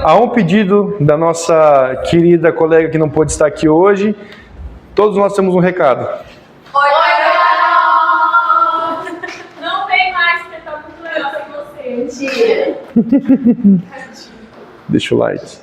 A um pedido da nossa querida colega que não pôde estar aqui hoje, todos nós temos um recado. Oi, Carol! Não vem mais, porque tá muito legal sem você. Mentira. Deixa o like.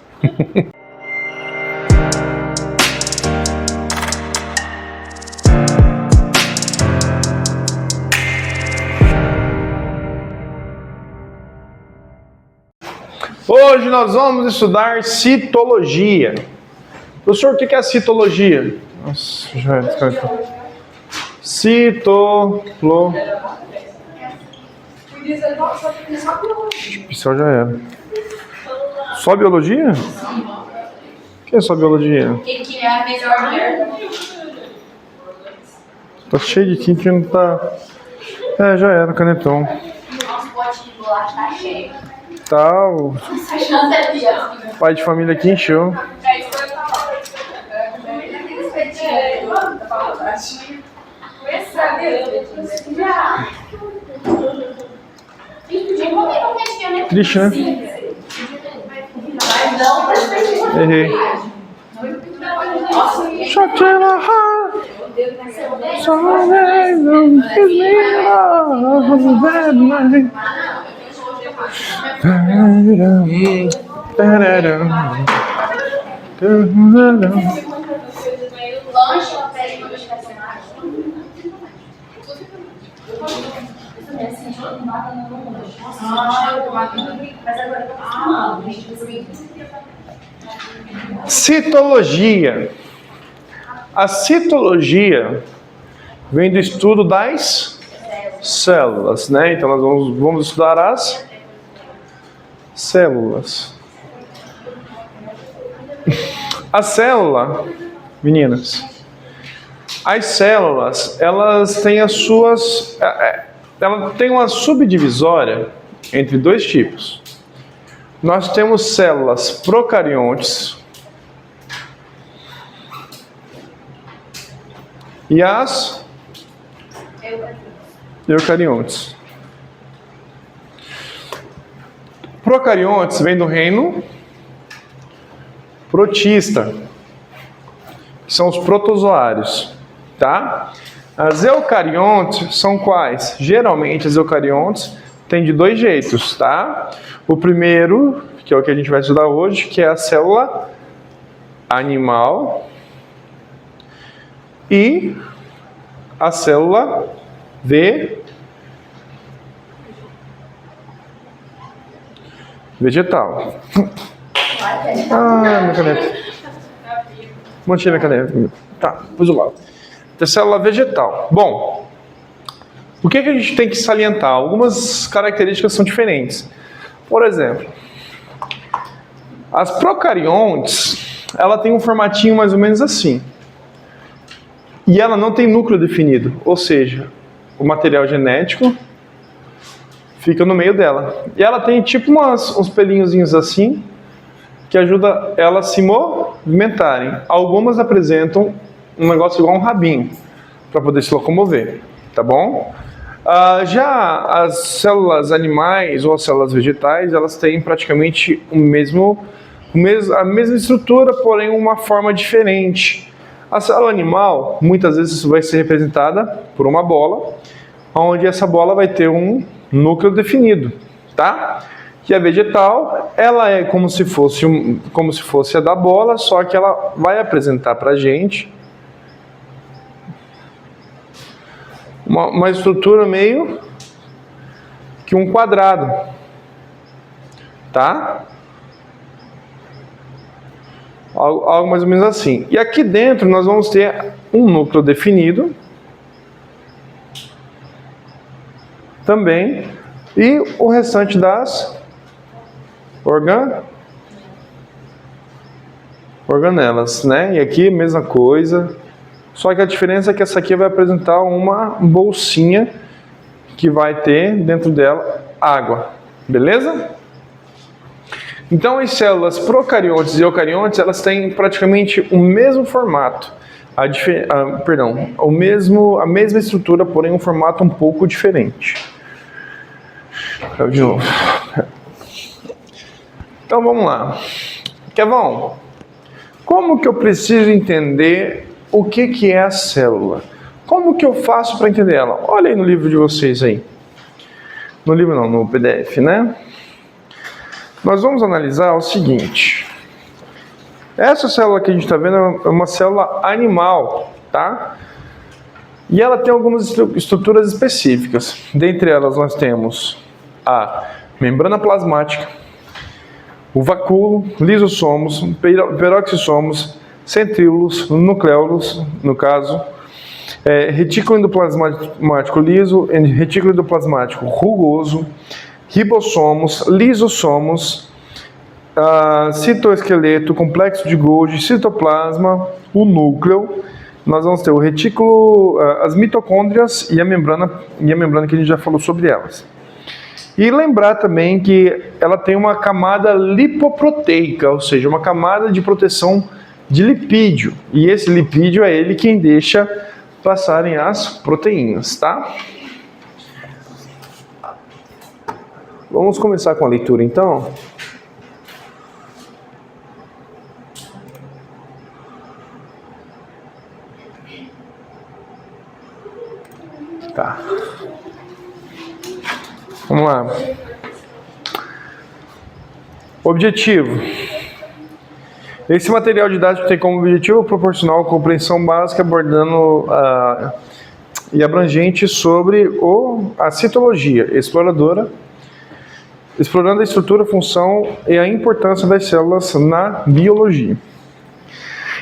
Hoje nós vamos estudar citologia. Professor, o que é a citologia? Nossa, já é. Isso já era. Só biologia? O que é só biologia? O que é a melhor mulher? Tá cheio de quem que não tá... É, já era, canetão. Nosso pote de bolacha tá cheio. Tá, o pai de família aqui encheu. É isso que eu ia falar. Triste, né? Errei. Shut in a heart. Sorry, don't give me a bad night. Citologia. A citologia vem do estudo das células, né? Então nós vamos estudar as células. A célula, meninas, as células, elas têm as suas... Ela tem uma subdivisória entre dois tipos. Nós temos células procariontes e as eucariontes. Procariontes vem do reino protista, que são os protozoários, tá? As eucariontes são quais? Geralmente as eucariontes têm de dois jeitos, tá? O primeiro, que é o que a gente vai estudar hoje, que é a célula animal e a célula vegetal. Ah, minha caneta. Mantive minha caneta. Tá, pus o lado. Da célula vegetal. Bom, o que a gente tem que salientar? Algumas características são diferentes. Por exemplo, as procariontes, ela tem um formatinho mais ou menos assim. E ela não tem núcleo definido, ou seja, o material genético fica no meio dela. E ela tem tipo uns pelinhozinhos assim, que ajuda ela a se movimentarem. Algumas apresentam um negócio igual um rabinho, para poder se locomover, tá bom? Já as células animais ou as células vegetais, elas têm praticamente a mesma estrutura, porém uma forma diferente. A célula animal, muitas vezes vai ser representada por uma bola, onde essa bola vai ter um núcleo definido, tá? E a vegetal, ela é como se fosse a da bola, só que ela vai apresentar para a gente uma estrutura meio que um quadrado, tá? Algo mais ou menos assim. E aqui dentro nós vamos ter um núcleo definido também e o restante das organelas, né? E aqui mesma coisa, só que a diferença é que essa aqui vai apresentar uma bolsinha que vai ter dentro dela água, beleza? Então as células procariontes e eucariontes, elas têm praticamente o mesmo formato, a mesma estrutura, porém um formato um pouco diferente. De novo. Então vamos lá. Kevão, como que eu preciso entender o que é a célula? Como que eu faço para entender ela? Olha aí no livro de vocês aí. No livro não, no PDF, né? Nós vamos analisar o seguinte. Essa célula que a gente está vendo é uma célula animal, tá? E ela tem algumas estruturas específicas. Dentre elas nós temos a membrana plasmática, o vacúolo, lisossomos, peroxissomos, centríolos, nucleolos, no caso, retículo endoplasmático liso, retículo endoplasmático rugoso, ribossomos, lisossomos, citoesqueleto, complexo de Golgi, citoplasma, o núcleo. Nós vamos ter o retículo, as mitocôndrias e a membrana que a gente já falou sobre elas. E lembrar também que ela tem uma camada lipoproteica, ou seja, uma camada de proteção de lipídio. E esse lipídio é ele quem deixa passarem as proteínas, tá? Vamos começar com a leitura então. Tá. Vamos lá. Objetivo. Esse material didático tem como objetivo proporcionar a compreensão básica abordando e abrangente sobre a citologia exploradora, explorando a estrutura, função e a importância das células na biologia.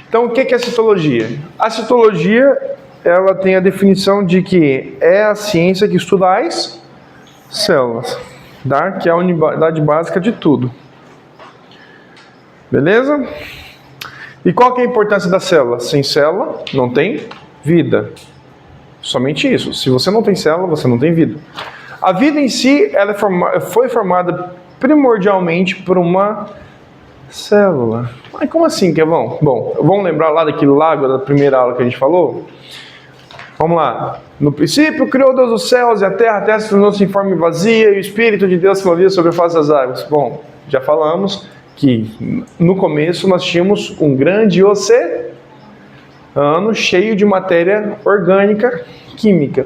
Então, o que é a citologia? A citologia, ela tem a definição de que é a ciência que estuda as células, tá? Que é a unidade básica de tudo. Beleza? E qual que é a importância da célula? Sem célula, não tem vida. Somente isso. Se você não tem célula, você não tem vida. A vida em si, ela foi formada primordialmente por uma célula. Mas como assim, Kevão? Bom, vamos lembrar lá daquele lago da primeira aula que a gente falou? Vamos lá. No princípio, criou Deus os céus e a terra se tornou-se em forma vazia, e o Espírito de Deus se movia sobre a face das águas. Bom, já falamos que no começo nós tínhamos um grande oceano cheio de matéria orgânica, química.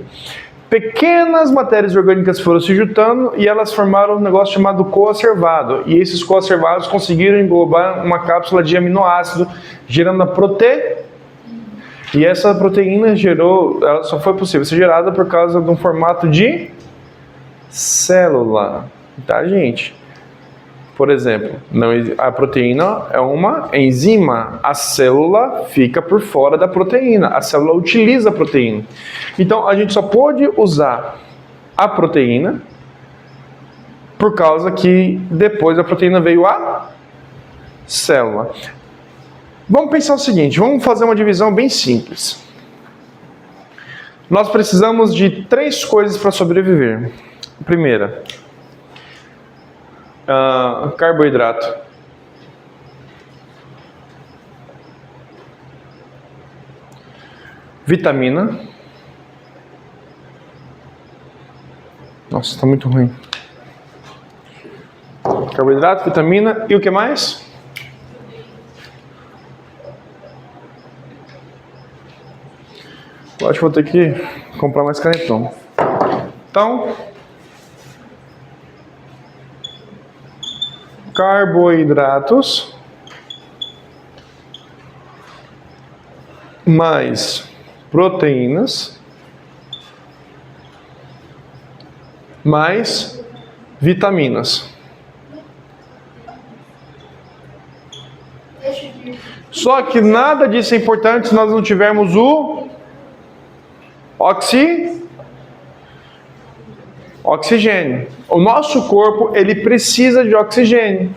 Pequenas matérias orgânicas foram se juntando e elas formaram um negócio chamado coacervado. E esses coacervados conseguiram englobar uma cápsula de aminoácido, gerando a proteína. E essa proteína ela só foi possível ser gerada por causa de um formato de célula. Tá, gente? Por exemplo, a proteína é uma enzima. A célula fica por fora da proteína. A célula utiliza a proteína. Então, a gente só pode usar a proteína por causa que depois da proteína veio a célula. Vamos pensar o seguinte, vamos fazer uma divisão bem simples. Nós precisamos de 3 coisas para sobreviver. Primeira, carboidrato. Vitamina. Nossa, está muito ruim. Carboidrato, vitamina e o que mais? Eu acho que vou ter que comprar mais canetão. Então, carboidratos mais proteínas mais vitaminas. Só que nada disso é importante se nós não tivermos o oxigênio. O nosso corpo, ele precisa de oxigênio.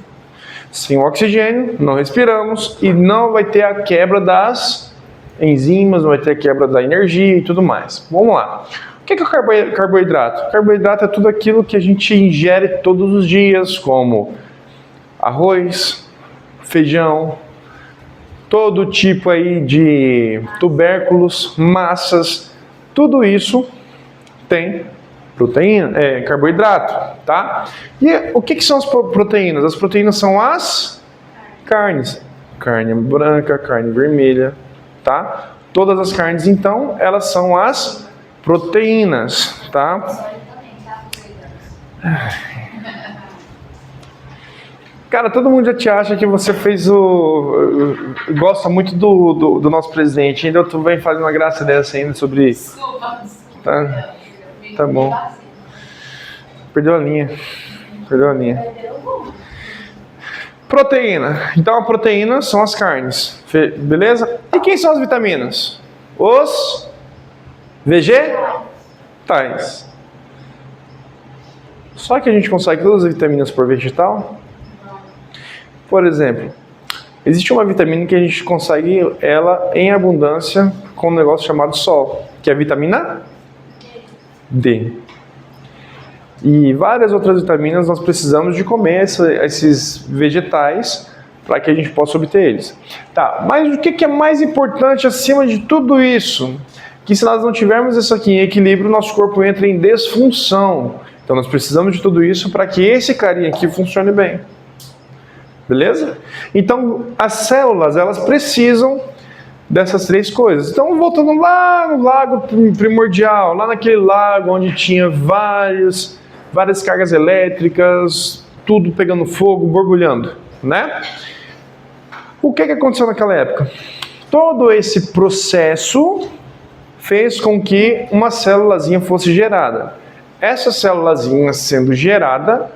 Sem oxigênio, não respiramos e não vai ter a quebra das enzimas, não vai ter a quebra da energia e tudo mais. Vamos lá. O que é o carboidrato? Carboidrato é tudo aquilo que a gente ingere todos os dias, como arroz, feijão, todo tipo aí de tubérculos, massas, tudo isso tem Proteína, carboidrato, tá? E o que são as proteínas? As proteínas são as carnes. Carne branca, carne vermelha, tá? Todas as carnes, então, elas são as proteínas, tá? Cara, todo mundo já te acha que você fez gosta muito do nosso presidente. Ainda tu vem fazendo uma graça dessa ainda sobre... Desculpa. Tá bom. Perdeu a linha. Proteína. Então a proteína são as carnes. Beleza? E quem são as vitaminas? Os vegetais. Só que a gente consegue todas as vitaminas por vegetal? Por exemplo, existe uma vitamina que a gente consegue ela em abundância com um negócio chamado sol, que é a vitamina D. E várias outras vitaminas nós precisamos de comer esses vegetais para que a gente possa obter eles. Tá, mas o que é mais importante acima de tudo isso? Que se nós não tivermos isso aqui em equilíbrio, nosso corpo entra em desfunção. Então nós precisamos de tudo isso para que esse carinha aqui funcione bem. Beleza? Então as células, elas precisam dessas três coisas. Então voltando lá no lago primordial, lá naquele lago onde tinha várias cargas elétricas, tudo pegando fogo, borbulhando, né? O que aconteceu naquela época? Todo esse processo fez com que uma célulazinha fosse gerada. Essa célulazinha sendo gerada,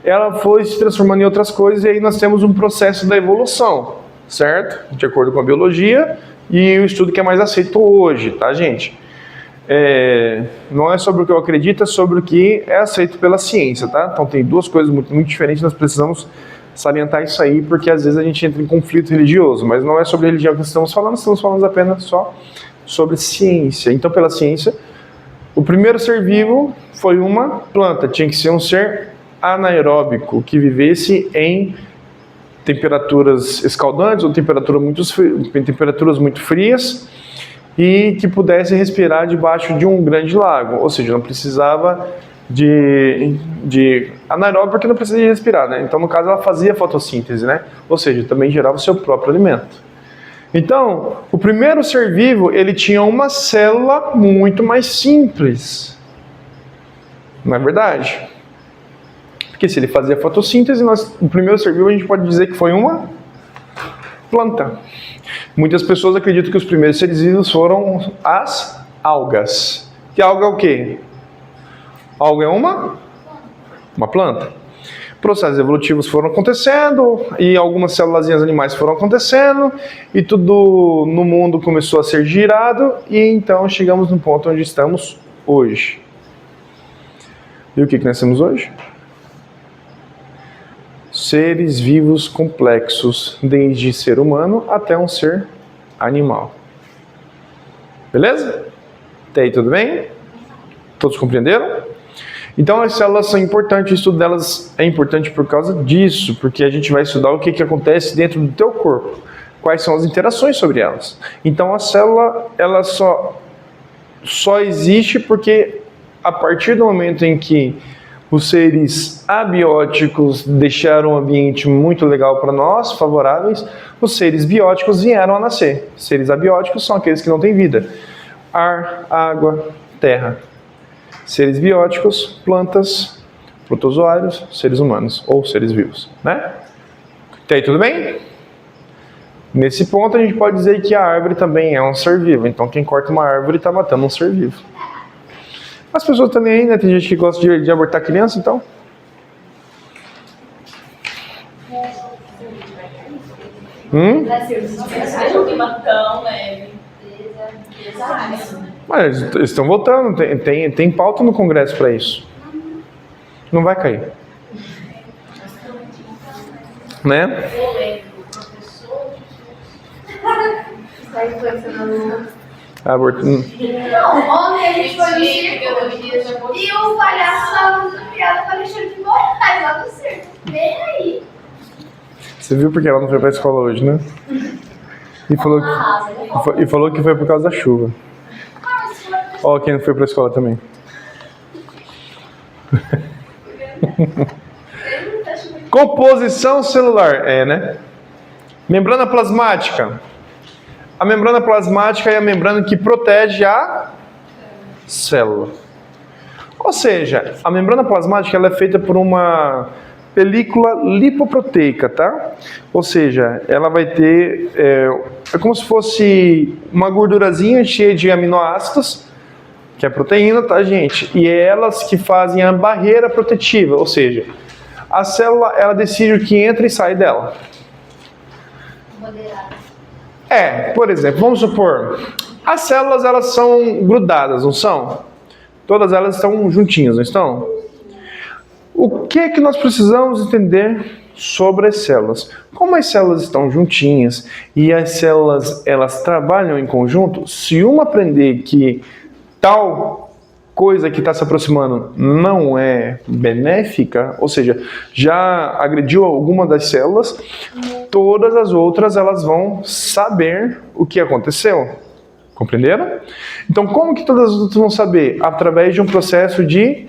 ela foi se transformando em outras coisas e aí nós temos um processo da evolução, certo? De acordo com a biologia e o estudo que é mais aceito hoje, tá, gente? Não é sobre o que eu acredito, é sobre o que é aceito pela ciência, tá? Então tem duas coisas muito diferentes, nós precisamos salientar isso aí, porque às vezes a gente entra em conflito religioso, mas não é sobre religião que estamos falando apenas só sobre ciência. Então, pela ciência, o primeiro ser vivo foi uma planta, tinha que ser um ser anaeróbico, que vivesse em temperaturas escaldantes ou temperaturas muito frias e que pudesse respirar debaixo de um grande lago, ou seja, não precisava de anaeróbico porque não precisa de respirar, né? Então, no caso, ela fazia fotossíntese, né? Ou seja, também gerava o seu próprio alimento. Então, o primeiro ser vivo, ele tinha uma célula muito mais simples. Não é verdade? Porque se ele fazia fotossíntese, o primeiro ser vivo a gente pode dizer que foi uma planta. Muitas pessoas acreditam que os primeiros seres vivos foram as algas. Que alga é o quê? Alga é uma planta. Processos evolutivos foram acontecendo e algumas célulazinhas animais foram acontecendo e tudo no mundo começou a ser girado e então chegamos no ponto onde estamos hoje. E o que nós temos hoje? Seres vivos complexos, desde ser humano até um ser animal. Beleza? Até aí tudo bem? Todos compreenderam? Então as células são importantes, o estudo delas é importante por causa disso, porque a gente vai estudar o que acontece dentro do teu corpo, quais são as interações sobre elas. Então a célula, ela só existe porque a partir do momento em que os seres abióticos deixaram um ambiente muito legal para nós, favoráveis, os seres bióticos vieram a nascer. Seres abióticos são aqueles que não têm vida. Ar, água, terra. Seres bióticos, plantas, protozoários, seres humanos ou seres vivos, né? Até aí tudo bem? Nesse ponto a gente pode dizer que a árvore também é um ser vivo. Então quem corta uma árvore está matando um ser vivo. As pessoas também, né? Tem gente que gosta de abortar criança, então. Não tem uma tão leve. Mas eles estão votando, tem pauta no Congresso para isso. Não vai cair. Né? Aborto. Não, ontem a gente foi no circo e o palhaço estava fazendo piada para Alexandre de Moraes lá no circo. Vem aí. Você viu porque ela não foi para a escola hoje, né? E falou que foi por causa da chuva. Ó, quem não foi para a escola também. Composição celular, né? Membrana plasmática. A membrana plasmática é a membrana que protege a célula. Ou seja, a membrana plasmática ela é feita por uma película lipoproteica, tá? Ou seja, ela vai ter, é como se fosse uma gordurazinha cheia de aminoácidos, que é proteína, tá, gente? E é elas que fazem a barreira protetiva, ou seja, a célula, ela decide o que entra e sai dela. Por exemplo, vamos supor, as células, elas são grudadas, não são? Todas elas estão juntinhas, não estão? O que é que nós precisamos entender sobre as células? Como as células estão juntinhas e as células, elas trabalham em conjunto, se uma aprender que tal coisa que está se aproximando não é benéfica, ou seja, já agrediu alguma das células, todas as outras elas vão saber o que aconteceu. Compreenderam? Então, como que todas as outras vão saber? Através de um processo de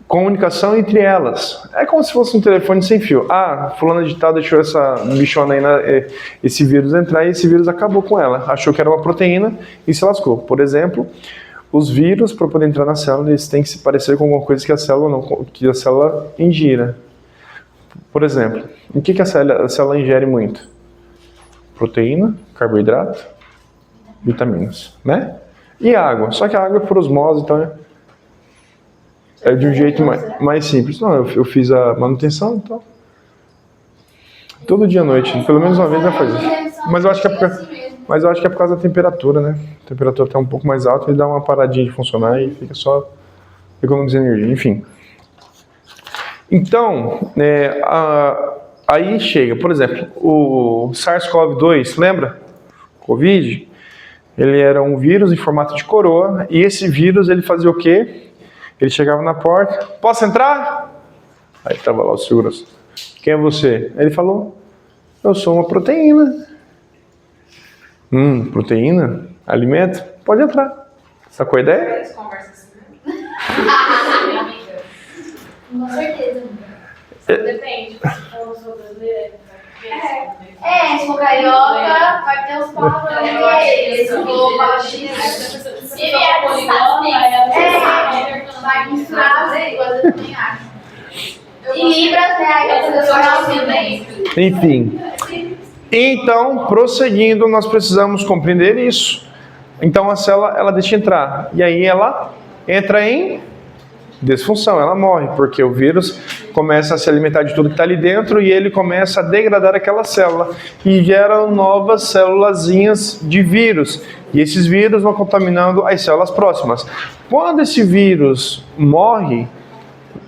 comunicação entre elas. É como se fosse um telefone sem fio. Fulana de tal deixou essa bichona aí, esse vírus entrar e esse vírus acabou com ela. Achou que era uma proteína e se lascou. Por exemplo, os vírus, para poder entrar na célula, eles têm que se parecer com alguma coisa que a célula ingira. Por exemplo, o que a célula ingere muito? Proteína, carboidrato, vitaminas, né? E água. Só que a água é por osmose, então é de um jeito mais simples. Não, eu fiz a manutenção, então todo dia à noite, pelo menos uma vez já faz isso. Mas eu acho que é por causa da temperatura, né? A temperatura está um pouco mais alta e dá uma paradinha de funcionar e fica só economizando energia, enfim. Então, aí chega, por exemplo, o SARS-CoV-2, lembra? Covid, ele era um vírus em formato de coroa e esse vírus, ele fazia o quê? Ele chegava na porta, posso entrar? Aí estava lá o segurança. Quem é você? Aí ele falou, eu sou uma proteína. Proteína? Alimento? Pode entrar. Sacou a ideia? Eles conversam assim, né? Com certeza. Depende. Se eu sou brasileira, Se for carioca, vai ter os palavrões. Se for paulista, se vier poliglota, vai misturar as línguas, eu também acho. E Libras, aí Enfim. Então, prosseguindo, nós precisamos compreender isso. Então, a célula, ela deixa entrar. E aí ela entra em disfunção, ela morre, porque o vírus começa a se alimentar de tudo que está ali dentro e ele começa a degradar aquela célula e geram novas célulazinhas de vírus. E esses vírus vão contaminando as células próximas. Quando esse vírus morre,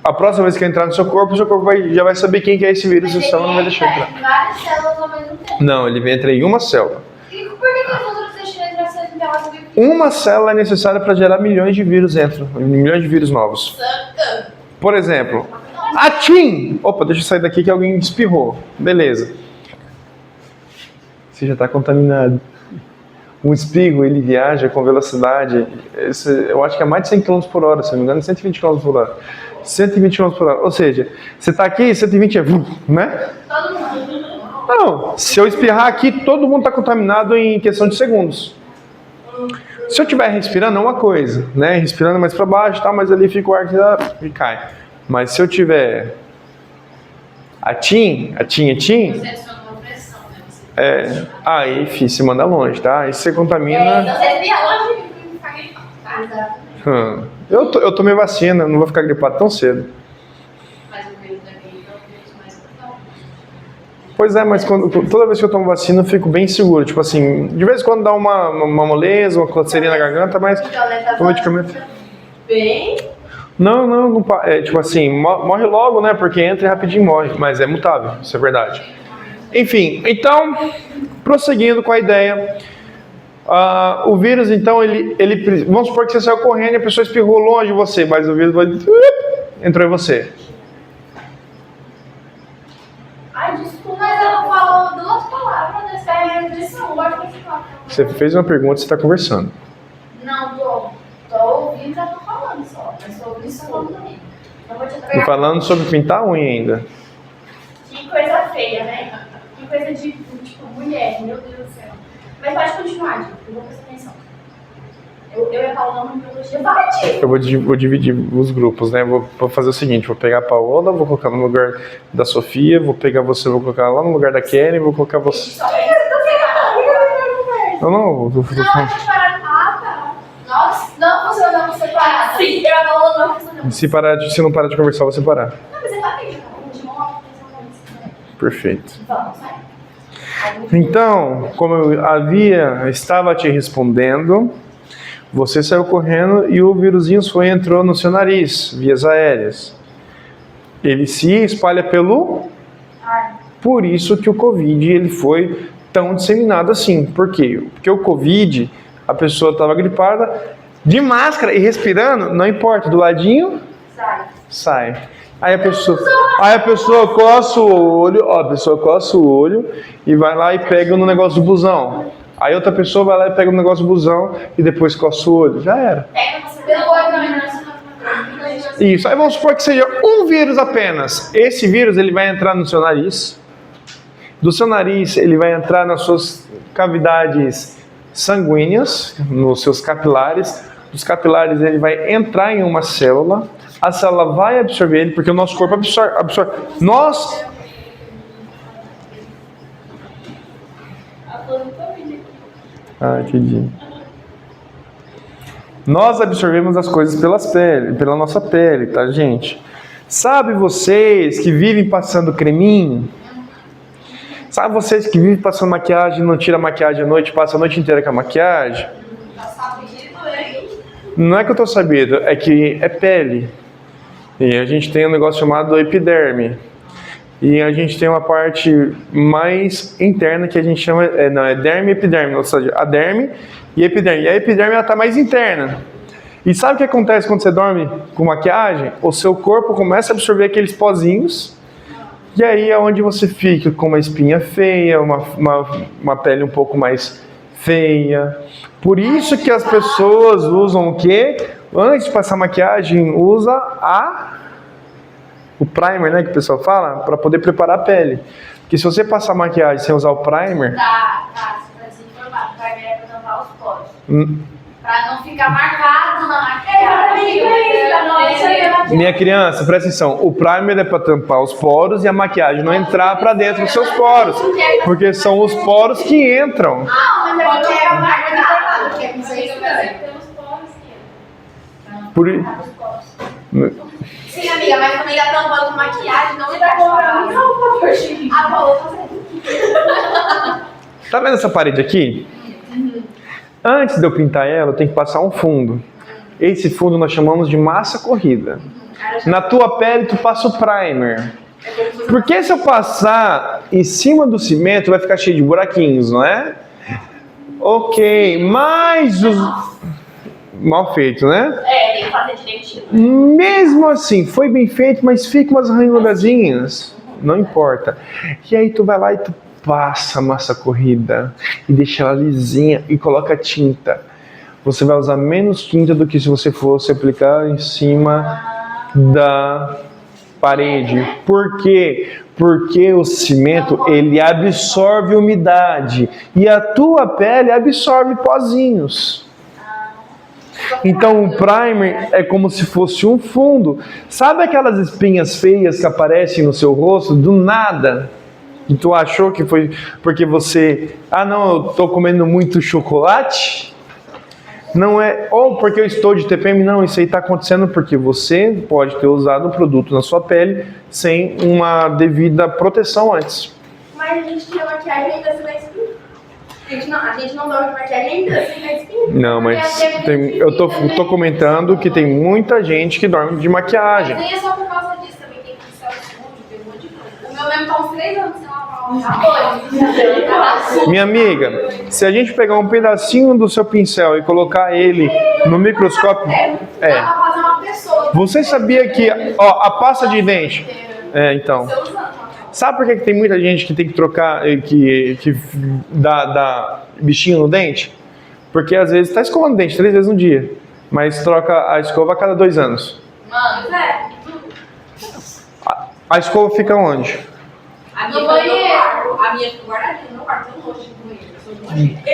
a próxima vez que entrar no seu corpo já vai saber quem que é esse vírus e a célula não vai deixar entrar. Várias células ao mesmo tempo. Não, ele entra em uma célula. E por que as outras deixam entrar se então ela sabe que... Uma célula é necessária para gerar milhões de vírus dentro, milhões de vírus novos. Por exemplo, atim! Opa, deixa eu sair daqui que alguém espirrou. Beleza. Você já está contaminado. Um espirro, ele viaja com velocidade, eu acho que é mais de 100 km por hora, se não me engano, 120 km por hora. 120 km por hora. Ou seja, você está aqui, 120 é... né? Todo mundo. Não, se eu espirrar aqui, todo mundo está contaminado em questão de segundos. Se eu estiver respirando, é uma coisa, né? Respirando mais para baixo, tá? Mas ali fica o ar que cai. Mas se eu tiver atim, você adiciona uma pressão, né? aí, filho, se manda longe, tá? Aí você contamina... Então você espirra longe e fica gripado. Eu tomei vacina, não vou ficar gripado tão cedo. Mas o vírus da gripe é o vírus mais mortal. Pois é, mas toda vez que eu tomo vacina eu fico bem seguro. Tipo assim, de vez em quando dá uma moleza, uma coceirinha na garganta, mas o medicamento... Bem... Não tipo assim, morre logo, né? Porque entra e rapidinho morre, mas é mutável, isso é verdade. Enfim, então, prosseguindo com a ideia, o vírus, então, ele vamos supor que você saiu correndo e a pessoa espirrou longe de você, mas o vírus vai... entrou em você. Ai, desculpa, mas ela falou duas palavras nessa edição. Você fez uma pergunta e você está conversando. Não, tô ouvindo e já tô falando só. Mas tô ouvindo só falando também. vou te E entregar. falando sobre pintar a unha ainda. Que coisa feia, né? Que coisa de, tipo, mulher, meu Deus do céu. Mas pode continuar, Diego, eu vou prestar atenção. Eu e a Paula não biologia. Vai, Diego! Eu vou dividir os grupos, né? Vou fazer o seguinte, vou pegar a Paola, vou colocar no lugar da Sofia, vou pegar você, vou colocar lá no lugar da Kelly, vou colocar você... Só que eu tô separada. Não, Não, a gente parar. Ah, tá. Nossa, não funcionamos separadas. Sim, eu e a Paula não funcionamos. Se não parar de conversar, eu vou separar. Não, mas é rapidinho, tá? A gente não vai pensar nisso. Perfeito. Vamos, sai. Então, como eu estava te respondendo, você saiu correndo e o vírusinho entrou no seu nariz, vias aéreas. Ele se espalha pelo... Por isso que o Covid ele foi tão disseminado assim. Por quê? Porque o Covid, a pessoa estava gripada, de máscara e respirando, não importa, do ladinho, sai. Aí a pessoa coça o olho, e vai lá e pega no negócio do busão. Aí outra pessoa vai lá e pega no negócio do busão e depois coça o olho. Já era. Pega você pelo olho também, não é? Isso. Aí vamos supor que seja um vírus apenas. Esse vírus ele vai entrar no seu nariz. Do seu nariz ele vai entrar nas suas cavidades sanguíneas, nos seus capilares. Dos capilares ele vai entrar em uma célula. A célula vai absorver ele, porque o nosso corpo absorve. Nós... Ah, entendi. Nós absorvemos as coisas pela nossa pele, tá, gente? Sabe vocês que vivem passando creminho? Sabe vocês que vivem passando maquiagem, não tira a maquiagem à noite, passa a noite inteira com a maquiagem? Não é que eu tô sabendo, é que é pele. E a gente tem um negócio chamado epiderme. E a gente tem uma parte mais interna que a gente chama, é derme e epiderme, ou seja, a derme e a epiderme. E a epiderme ela tá mais interna. E sabe o que acontece quando você dorme com maquiagem? O seu corpo começa a absorver aqueles pozinhos, e aí é onde você fica com uma espinha feia, uma pele um pouco mais feia. Por isso que as pessoas usam o quê? Antes de passar maquiagem, usa o primer, né, que o pessoal fala, para poder preparar a pele. Porque se você passar maquiagem sem usar o primer... Tá, você vai se informar. O primer é pra tampar os poros. Pra não ficar marcado na maquiagem. Minha criança, presta atenção. O primer é para tampar os poros e a maquiagem não entrar para dentro dos seus poros. Porque são os poros que entram. Não, mas é porque é marcado. Porque é com isso mesmo. Por... Sim, amiga, mas quando ele tá tampando maquiagem, não entra com a Paola fazendo. Tá vendo essa parede aqui? Antes de eu pintar ela, eu tenho que passar um fundo. Esse fundo nós chamamos de massa corrida. Na tua pele, tu passa o primer. Porque se eu passar em cima do cimento, vai ficar cheio de buraquinhos, não é? Ok, mas os... Mal feito, né? Tem que fazer direitinho. Mesmo assim, foi bem feito, mas fica umas ranhurazinhas. Não importa. E aí tu vai lá e tu passa a massa corrida e deixa ela lisinha e coloca tinta. Você vai usar menos tinta do que se você fosse aplicar em cima da parede. Por quê? Porque o cimento, ele absorve umidade e a tua pele absorve pozinhos. Então o primer é como se fosse um fundo. Sabe aquelas espinhas feias que aparecem no seu rosto do nada? E tu achou que foi porque você... Ah não, eu estou comendo muito chocolate? Não é... Ou porque eu estou de TPM? Não, isso aí está acontecendo porque você pode ter usado o produto na sua pele sem uma devida proteção antes. Mas a gente tira maquiagem ainda sem dar espinha. A gente não dorme de maquiagem ainda sem dar espinha. Não, mas eu tô comentando que tem muita gente que dorme de maquiagem. Mas nem é só por causa disso, também tem pincel sujo, tem um monte de coisa. O meu mesmo tá uns 3 anos sem lavar o Minha amiga, se a gente pegar um pedacinho do seu pincel e colocar ele no microscópio... Dá pra fazer uma pessoa. Você sabia que a pasta de dente... então... Sabe por que tem muita gente que tem que trocar, que dá bichinho no dente? Porque às vezes está escovando o dente 3 vezes no dia, mas troca a escova a cada 2 anos. Mano, A escova fica onde? A No minha banheiro. A minha fica guardadinha no meu quarto, eu não gosto de banheiro. Eu sou nojenta.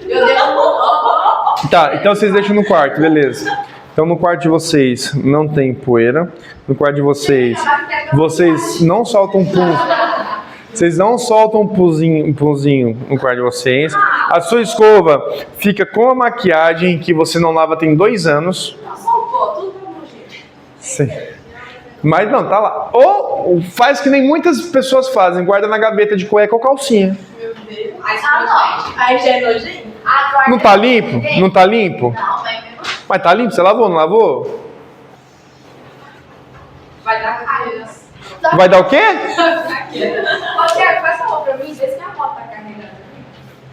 Eu deixo Tá, então vocês deixam no quarto, beleza. Então no quarto de vocês não tem poeira. No quarto de vocês não soltam pum. Vocês não soltam um punzinho no quarto de vocês. A sua escova fica com a maquiagem que você não lava tem 2 anos. só o pó, tudo pra nojento. Sim. Mas não, tá lá. Ou faz que nem muitas pessoas fazem, guarda na gaveta de cueca ou calcinha. Meu Deus. Aí Aí já é nojento. Não tá limpo? Não tá limpo? Não, mas mesmo. Mas tá limpo? Você lavou, não lavou? vai dar carreiras. Vai dar o quê? Ô, Tiago, faz favor pra mim, vê se minha moto tá carregando.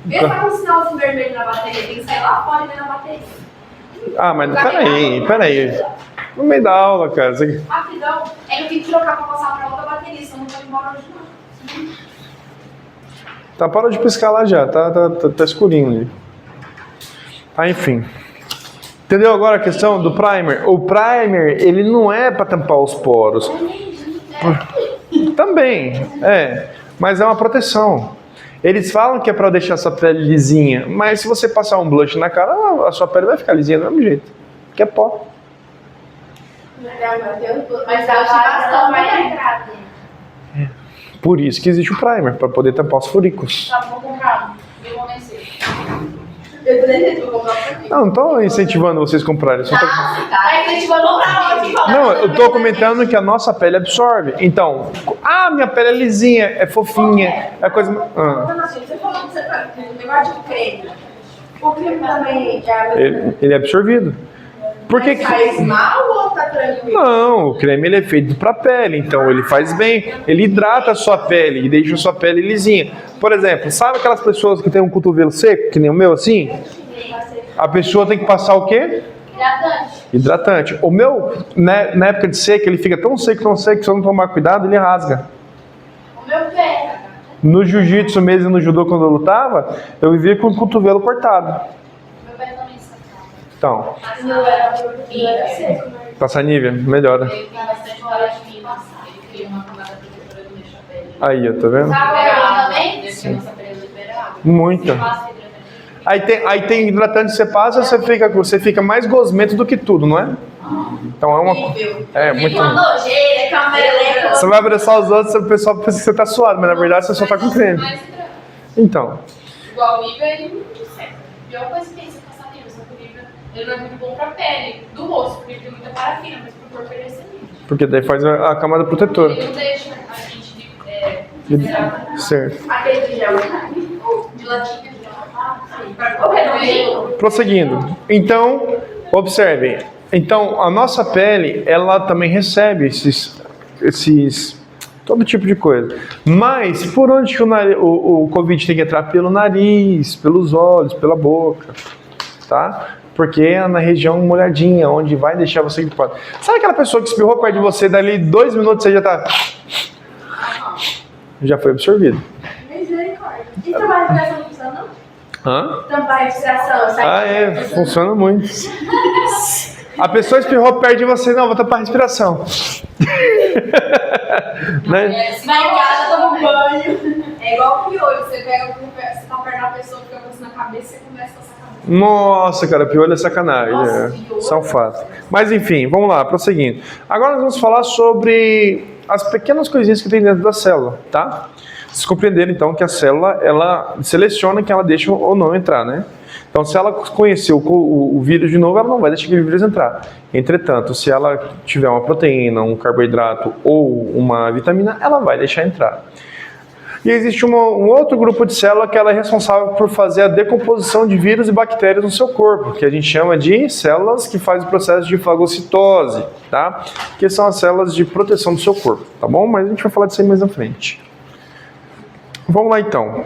Vê se tá com um sinalzinho vermelho na bateria. Tem que sair lá fora e ver na bateria. Ah, mas peraí. No meio da aula, cara. Você... Rapidão. É que eu tenho que trocar pra passar pra outra bateria, senão não vou embora hoje não. Tá, para de piscar lá já. Tá escurinho ali. Ah, enfim. Entendeu agora a questão do primer? O primer, ele não é para tampar os poros. Também, mas é uma proteção. Eles falam que é para deixar sua pele lisinha, mas se você passar um blush na cara, a sua pele vai ficar lisinha do mesmo jeito. Que é pó. Mas a ativação vai entrar. Por isso que existe o primer, para poder tampar os furicos. Tá bom comprado. Eu vou vencer. Eu também vou comprar pra mim. Não tô incentivando vocês a comprarem. Só tô... Aí a gente vai comprar onde? Não, eu tô comentando que a nossa pele absorve. Então, minha pele é lisinha, é fofinha, é coisa... Você falou que você tá com um negócio de creme. O creme também é... Ele é absorvido. Por que Faz mal ou tá tranquilo? Não, o creme ele é feito para pele, então ele faz bem, ele hidrata a sua pele e deixa a sua pele lisinha. Por exemplo, sabe aquelas pessoas que têm um cotovelo seco, que nem o meu assim? A pessoa tem que passar o quê? Hidratante. Hidratante. O meu, na época de seca, ele fica tão seco, que se eu não tomar cuidado, ele rasga. O meu pé. No jiu-jitsu mesmo e no judô, quando eu lutava, eu vivia com o cotovelo cortado. Meu pé também sacava. Então, Mas o meu era seco. passar Nivea, melhora. Ele tem bastante hora de passar. Ele cria uma camada protetora que deixa a pele. Aí, ó, tá vendo? Sabe também? Deixa a nossa pele liberada. Muita. Passa hidratante. Aí tem hidratante que você passa, você fica mais gosmento do que tudo, não é? Então é uma... É, muito... Uma nojeira, cameleca. Você vai abraçar os outros, o pessoal pensa que você tá suado, mas na verdade você só tá com creme. Mais hidratante. Então, Igual o Nivea, ele não seca. A pior coisa que tem é você passar Nivea, só que o Nivea ele não é muito bom pra pele do rosto, porque ele tem muita parafina, mas pro corpo ele é excelente. porque daí faz a camada protetora. Ele não deixa a gente liberar Certo. Aquele de gel. de latinha. O redondinho? Prosseguindo. Então, observem. Então, a nossa pele, ela também recebe todo tipo de coisa. Mas, por onde que o Covid tem que entrar? Pelo nariz, pelos olhos, pela boca, tá? Porque é na região molhadinha, onde vai deixar você gripado. Sabe aquela pessoa que espirrou perto de você, dali 2 minutos você já tá... Já foi absorvido. Misericórdia. E tampar a respiração não funciona, não? Hã? Tampar a respiração. Funciona muito. A pessoa espirrou perto de você, não, vou tampar a respiração. Né? Se vai em casa, toma um banho. É igual o piolho, você pega, você tá perto da pessoa, fica com isso na cabeça, você começa a sacar. Nossa, cara, piolho é sacanagem. Nossa, piolho. Isso é um fato. Mas enfim, vamos lá, prosseguindo. Agora nós vamos falar sobre as pequenas coisinhas que tem dentro da célula, tá? Vocês compreenderam então que a célula, ela seleciona quem ela deixa ou não entrar, né? Então, se ela conhecer o vírus de novo, ela não vai deixar aquele vírus entrar. Entretanto, se ela tiver uma proteína, um carboidrato ou uma vitamina, ela vai deixar entrar. E existe um outro grupo de célula que ela é responsável por fazer a decomposição de vírus e bactérias no seu corpo, que a gente chama de células que fazem o processo de fagocitose, tá? Que são as células de proteção do seu corpo, tá bom? Mas a gente vai falar disso aí mais na frente. Vamos lá então.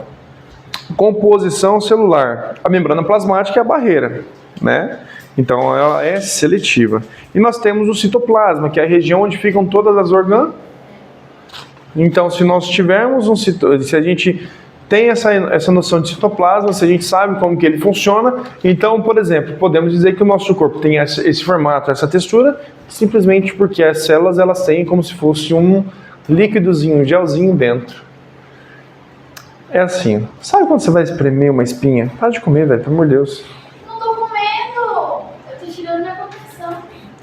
Composição celular. A membrana plasmática é a barreira, né? Então ela é seletiva. E nós temos o citoplasma, que é a região onde ficam todas as organelas. Então, se nós tivermos se a gente tem essa noção de citoplasma, se a gente sabe como que ele funciona, então, por exemplo, podemos dizer que o nosso corpo tem esse formato, essa textura, simplesmente porque as células elas têm como se fosse um líquidozinho, um gelzinho dentro. É assim, sabe quando você vai espremer uma espinha? Para de comer, velho, pelo amor de Deus. Não tô comendo. Eu tô tirando minha proteção.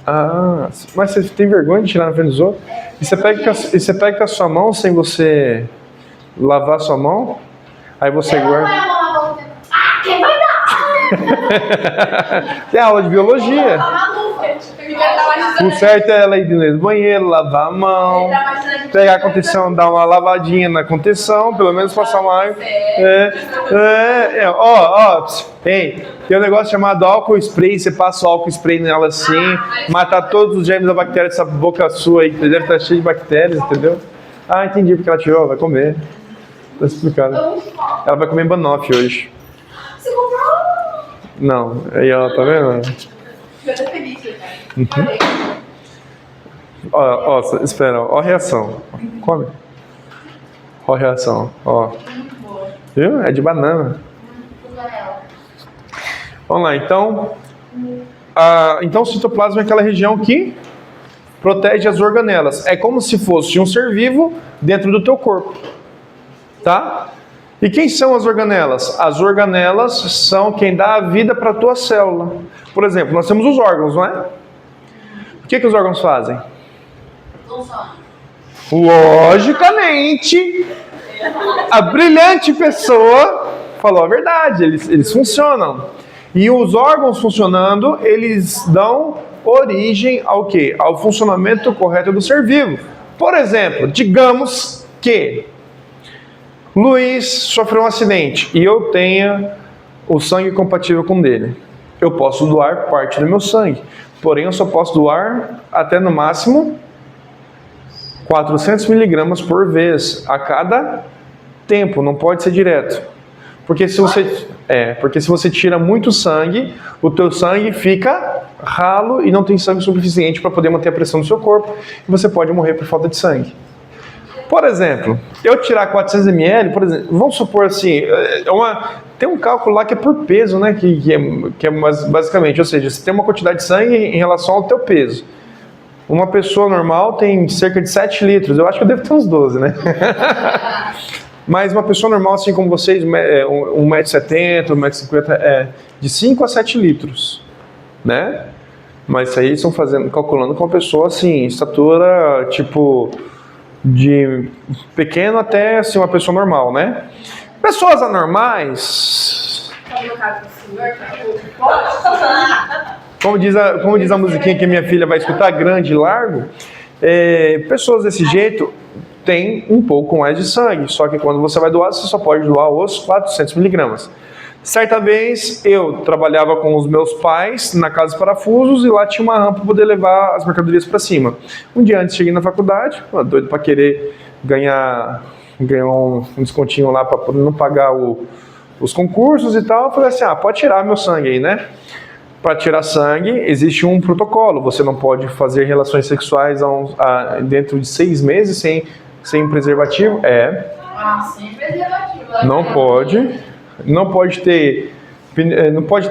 Ah, mas você tem vergonha de tirar na frente dos outros? E você pega com a sua mão sem você lavar a sua mão? Aí você Eu não guarda. vou lavar o tempo. Ah, quem vai dar? Tem aula de biologia. Tá maluco. O certo é ela ir no banheiro, lavar a mão, pegar a contenção, dar uma lavadinha na contenção, pelo menos passar uma água. Tem um negócio chamado álcool spray, você passa o álcool spray nela assim, matar todos os germes da bactéria dessa boca sua aí, que deve estar cheio de bactérias, entendeu? Ah, entendi porque ela tirou, vai comer. Tá explicado. Ela vai comer banoffee hoje. Você comprou? Não, aí ela tá vendo? Eu tô feliz, cara. Ó, espera, ó a reação. Come. Ó a reação, ó. Viu? É de banana. Vamos lá, então. Então o citoplasma é aquela região que protege as organelas. É como se fosse um ser vivo dentro do teu corpo. Tá? E quem são as organelas? As organelas são quem dá a vida para a tua célula. Por exemplo, nós temos os órgãos, não é? O que os órgãos fazem? Logicamente, a brilhante pessoa falou a verdade, eles funcionam. E os órgãos funcionando, eles dão origem ao quê? Ao funcionamento correto do ser vivo. Por exemplo, digamos que Luiz sofreu um acidente e eu tenha o sangue compatível com o dele. Eu posso doar parte do meu sangue, porém eu só posso doar até no máximo 400 miligramas por vez a cada tempo, não pode ser direto. Porque se você tira muito sangue, o teu sangue fica ralo e não tem sangue suficiente para poder manter a pressão do seu corpo e você pode morrer por falta de sangue. Por exemplo, eu tirar 400 ml, por exemplo, vamos supor assim, tem um cálculo lá que é por peso, né? Que é basicamente, ou seja, você tem uma quantidade de sangue em relação ao teu peso. Uma pessoa normal tem cerca de 7 litros, eu acho que eu devo ter uns 12, né? Mas uma pessoa normal, assim como vocês, 1,70m, 1,50m, é de 5 a 7 litros, né? Mas isso aí estão calculando com uma pessoa assim, estatura tipo de pequeno até assim, uma pessoa normal, né? Pessoas anormais, como diz a musiquinha que a minha filha vai escutar, grande e largo, pessoas desse jeito têm um pouco mais de sangue, só que quando você vai doar, você só pode doar os 400 miligramas. Certa vez eu trabalhava com os meus pais na Casa dos Parafusos e lá tinha uma rampa para poder levar as mercadorias para cima. Um dia antes cheguei na faculdade, doido para querer ganhar um descontinho lá para não pagar os concursos e tal. Eu falei assim, pode tirar meu sangue aí, né? Para tirar sangue existe um protocolo, você não pode fazer relações sexuais dentro de 6 meses sem preservativo. Sem preservativo. Não pode. Não pode ter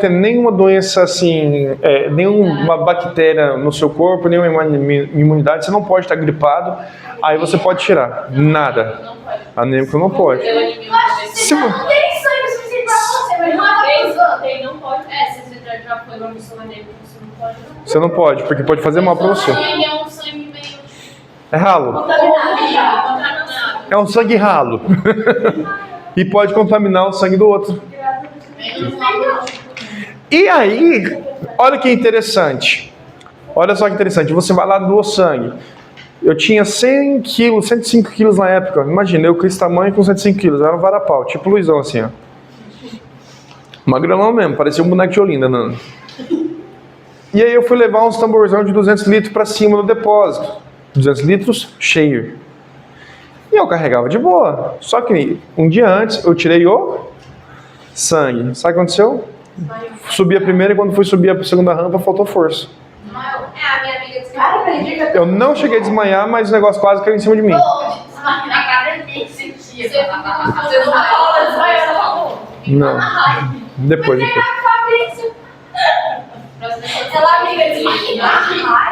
nenhuma doença assim, nenhuma bactéria no seu corpo, nenhuma imunidade, você não pode estar gripado, aí você pode tirar. Nada. Não pode. Anêmico não pode. Você não tem sangue suficiente pra você, mas Uma não vez tem. não pode. Se você já foi uma pessoa anêmica, você não pode. Você não pode, porque pode fazer mal pra você. Sangue é um sangue meio É ralo. contaminado. É um sangue ralo. E pode contaminar o sangue do outro. E aí, olha que interessante. Olha só que interessante. Você vai lá doar sangue. Eu tinha 100 quilos, 105 quilos na época. Imagina, eu com esse tamanho com 105 quilos. Eu era um varapau, tipo Luizão assim, ó. Magrelão mesmo, parecia um boneco de Olinda, não. E aí eu fui levar uns tamborzão de 200 litros para cima do depósito. 200 litros cheio. E eu carregava de boa. Só que um dia antes eu tirei o sangue. Sabe o que aconteceu? Subi a primeira e quando fui subir a segunda rampa faltou força. A minha amiga disse que Eu não cheguei a desmaiar, mas o negócio quase caiu em cima de mim. na cara dele sentia. Você não fala, desmaiou. Não. Depois. Fabrício. Ela amiga de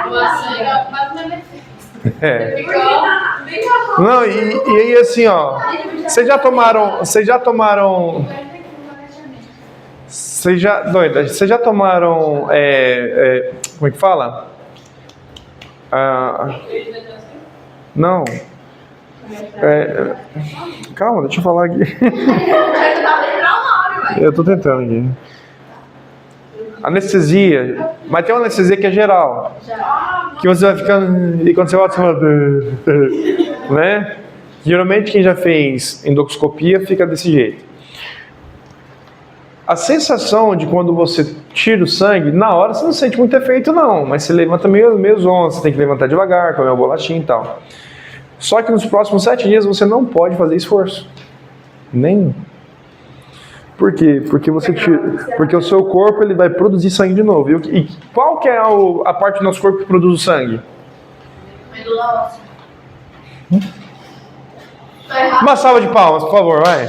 Doa sangue, mas não é É. Não, e aí assim, ó. Vocês já tomaram. Vocês já tomaram. Vocês já tomaram. Como é que fala? Não. Calma, deixa eu falar aqui. Eu tô tentando aqui. Anestesia. Mas tem uma anestesia que é geral. Que você vai ficando. E quando você volta, você fala. Né? Geralmente quem já fez endoscopia fica desse jeito. A sensação de quando você tira o sangue, na hora você não sente muito efeito não, mas você levanta meio zonzo, você tem que levantar devagar, comer uma bolachinha e tal. Só que nos próximos 7 dias você não pode fazer esforço. Nenhum. Por quê? Porque porque o seu corpo ele vai produzir sangue de novo. E qual que é a parte do nosso corpo que produz o sangue? Medula óssea. Uma salva de palmas, por favor, vai.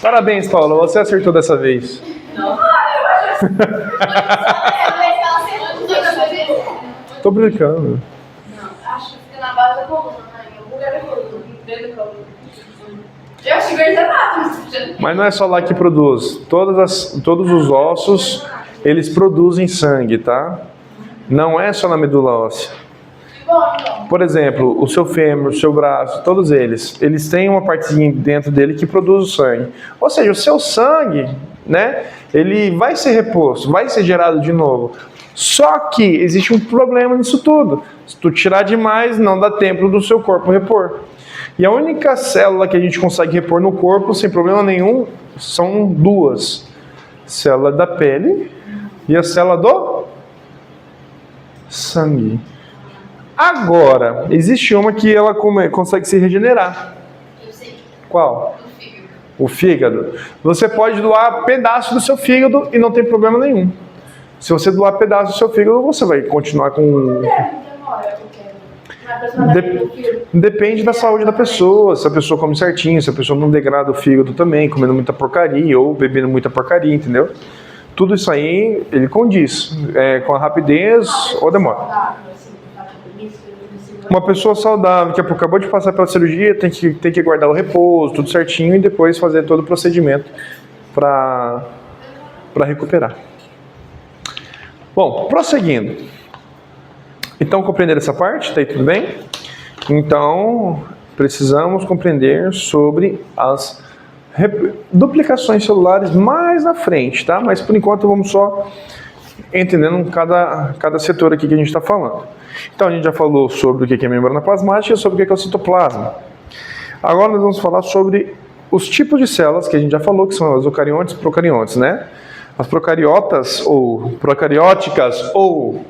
Parabéns, Paula, você acertou dessa vez. Tô brincando. Acho que fica na base da coluna, né? Em algum lugar da coluna. Dentro da coluna. Eu acho que verdade. Mas não é só lá que produz. Todos os ossos, eles produzem sangue, tá? Não é só na medula óssea. Por exemplo, o seu fêmur, o seu braço, todos eles têm uma partezinha dentro dele que produz o sangue. Ou seja, o seu sangue, né, ele vai ser reposto, vai ser gerado de novo. Só que existe um problema nisso tudo. Se tu tirar demais, não dá tempo do seu corpo repor. E a única célula que a gente consegue repor no corpo, sem problema nenhum, são 2. Célula da pele e a célula do sangue. Agora, existe uma que ela consegue se regenerar. Eu sei. Qual? O fígado. Você pode doar pedaço do seu fígado e não tem problema nenhum. Se você doar pedaço do seu fígado, você vai continuar com... Depende da saúde da pessoa. Se a pessoa come certinho, se a pessoa não degrada o fígado também, comendo muita porcaria ou bebendo muita porcaria, entendeu? Tudo isso aí, ele condiz com a rapidez ou demora. Uma pessoa saudável que acabou de passar pela cirurgia tem que guardar o repouso, tudo certinho, e depois fazer todo o procedimento para recuperar. Bom, prosseguindo. Então, compreender essa parte? Tá aí tudo bem? Então, precisamos compreender sobre as duplicações celulares mais na frente, tá? Mas por enquanto vamos só entendendo cada setor aqui que a gente está falando. Então a gente já falou sobre o que é membrana plasmática e sobre o que é o citoplasma. Agora nós vamos falar sobre os tipos de células que a gente já falou, que são as eucariontes e procariontes, né? As procariotas ou procarióticas ou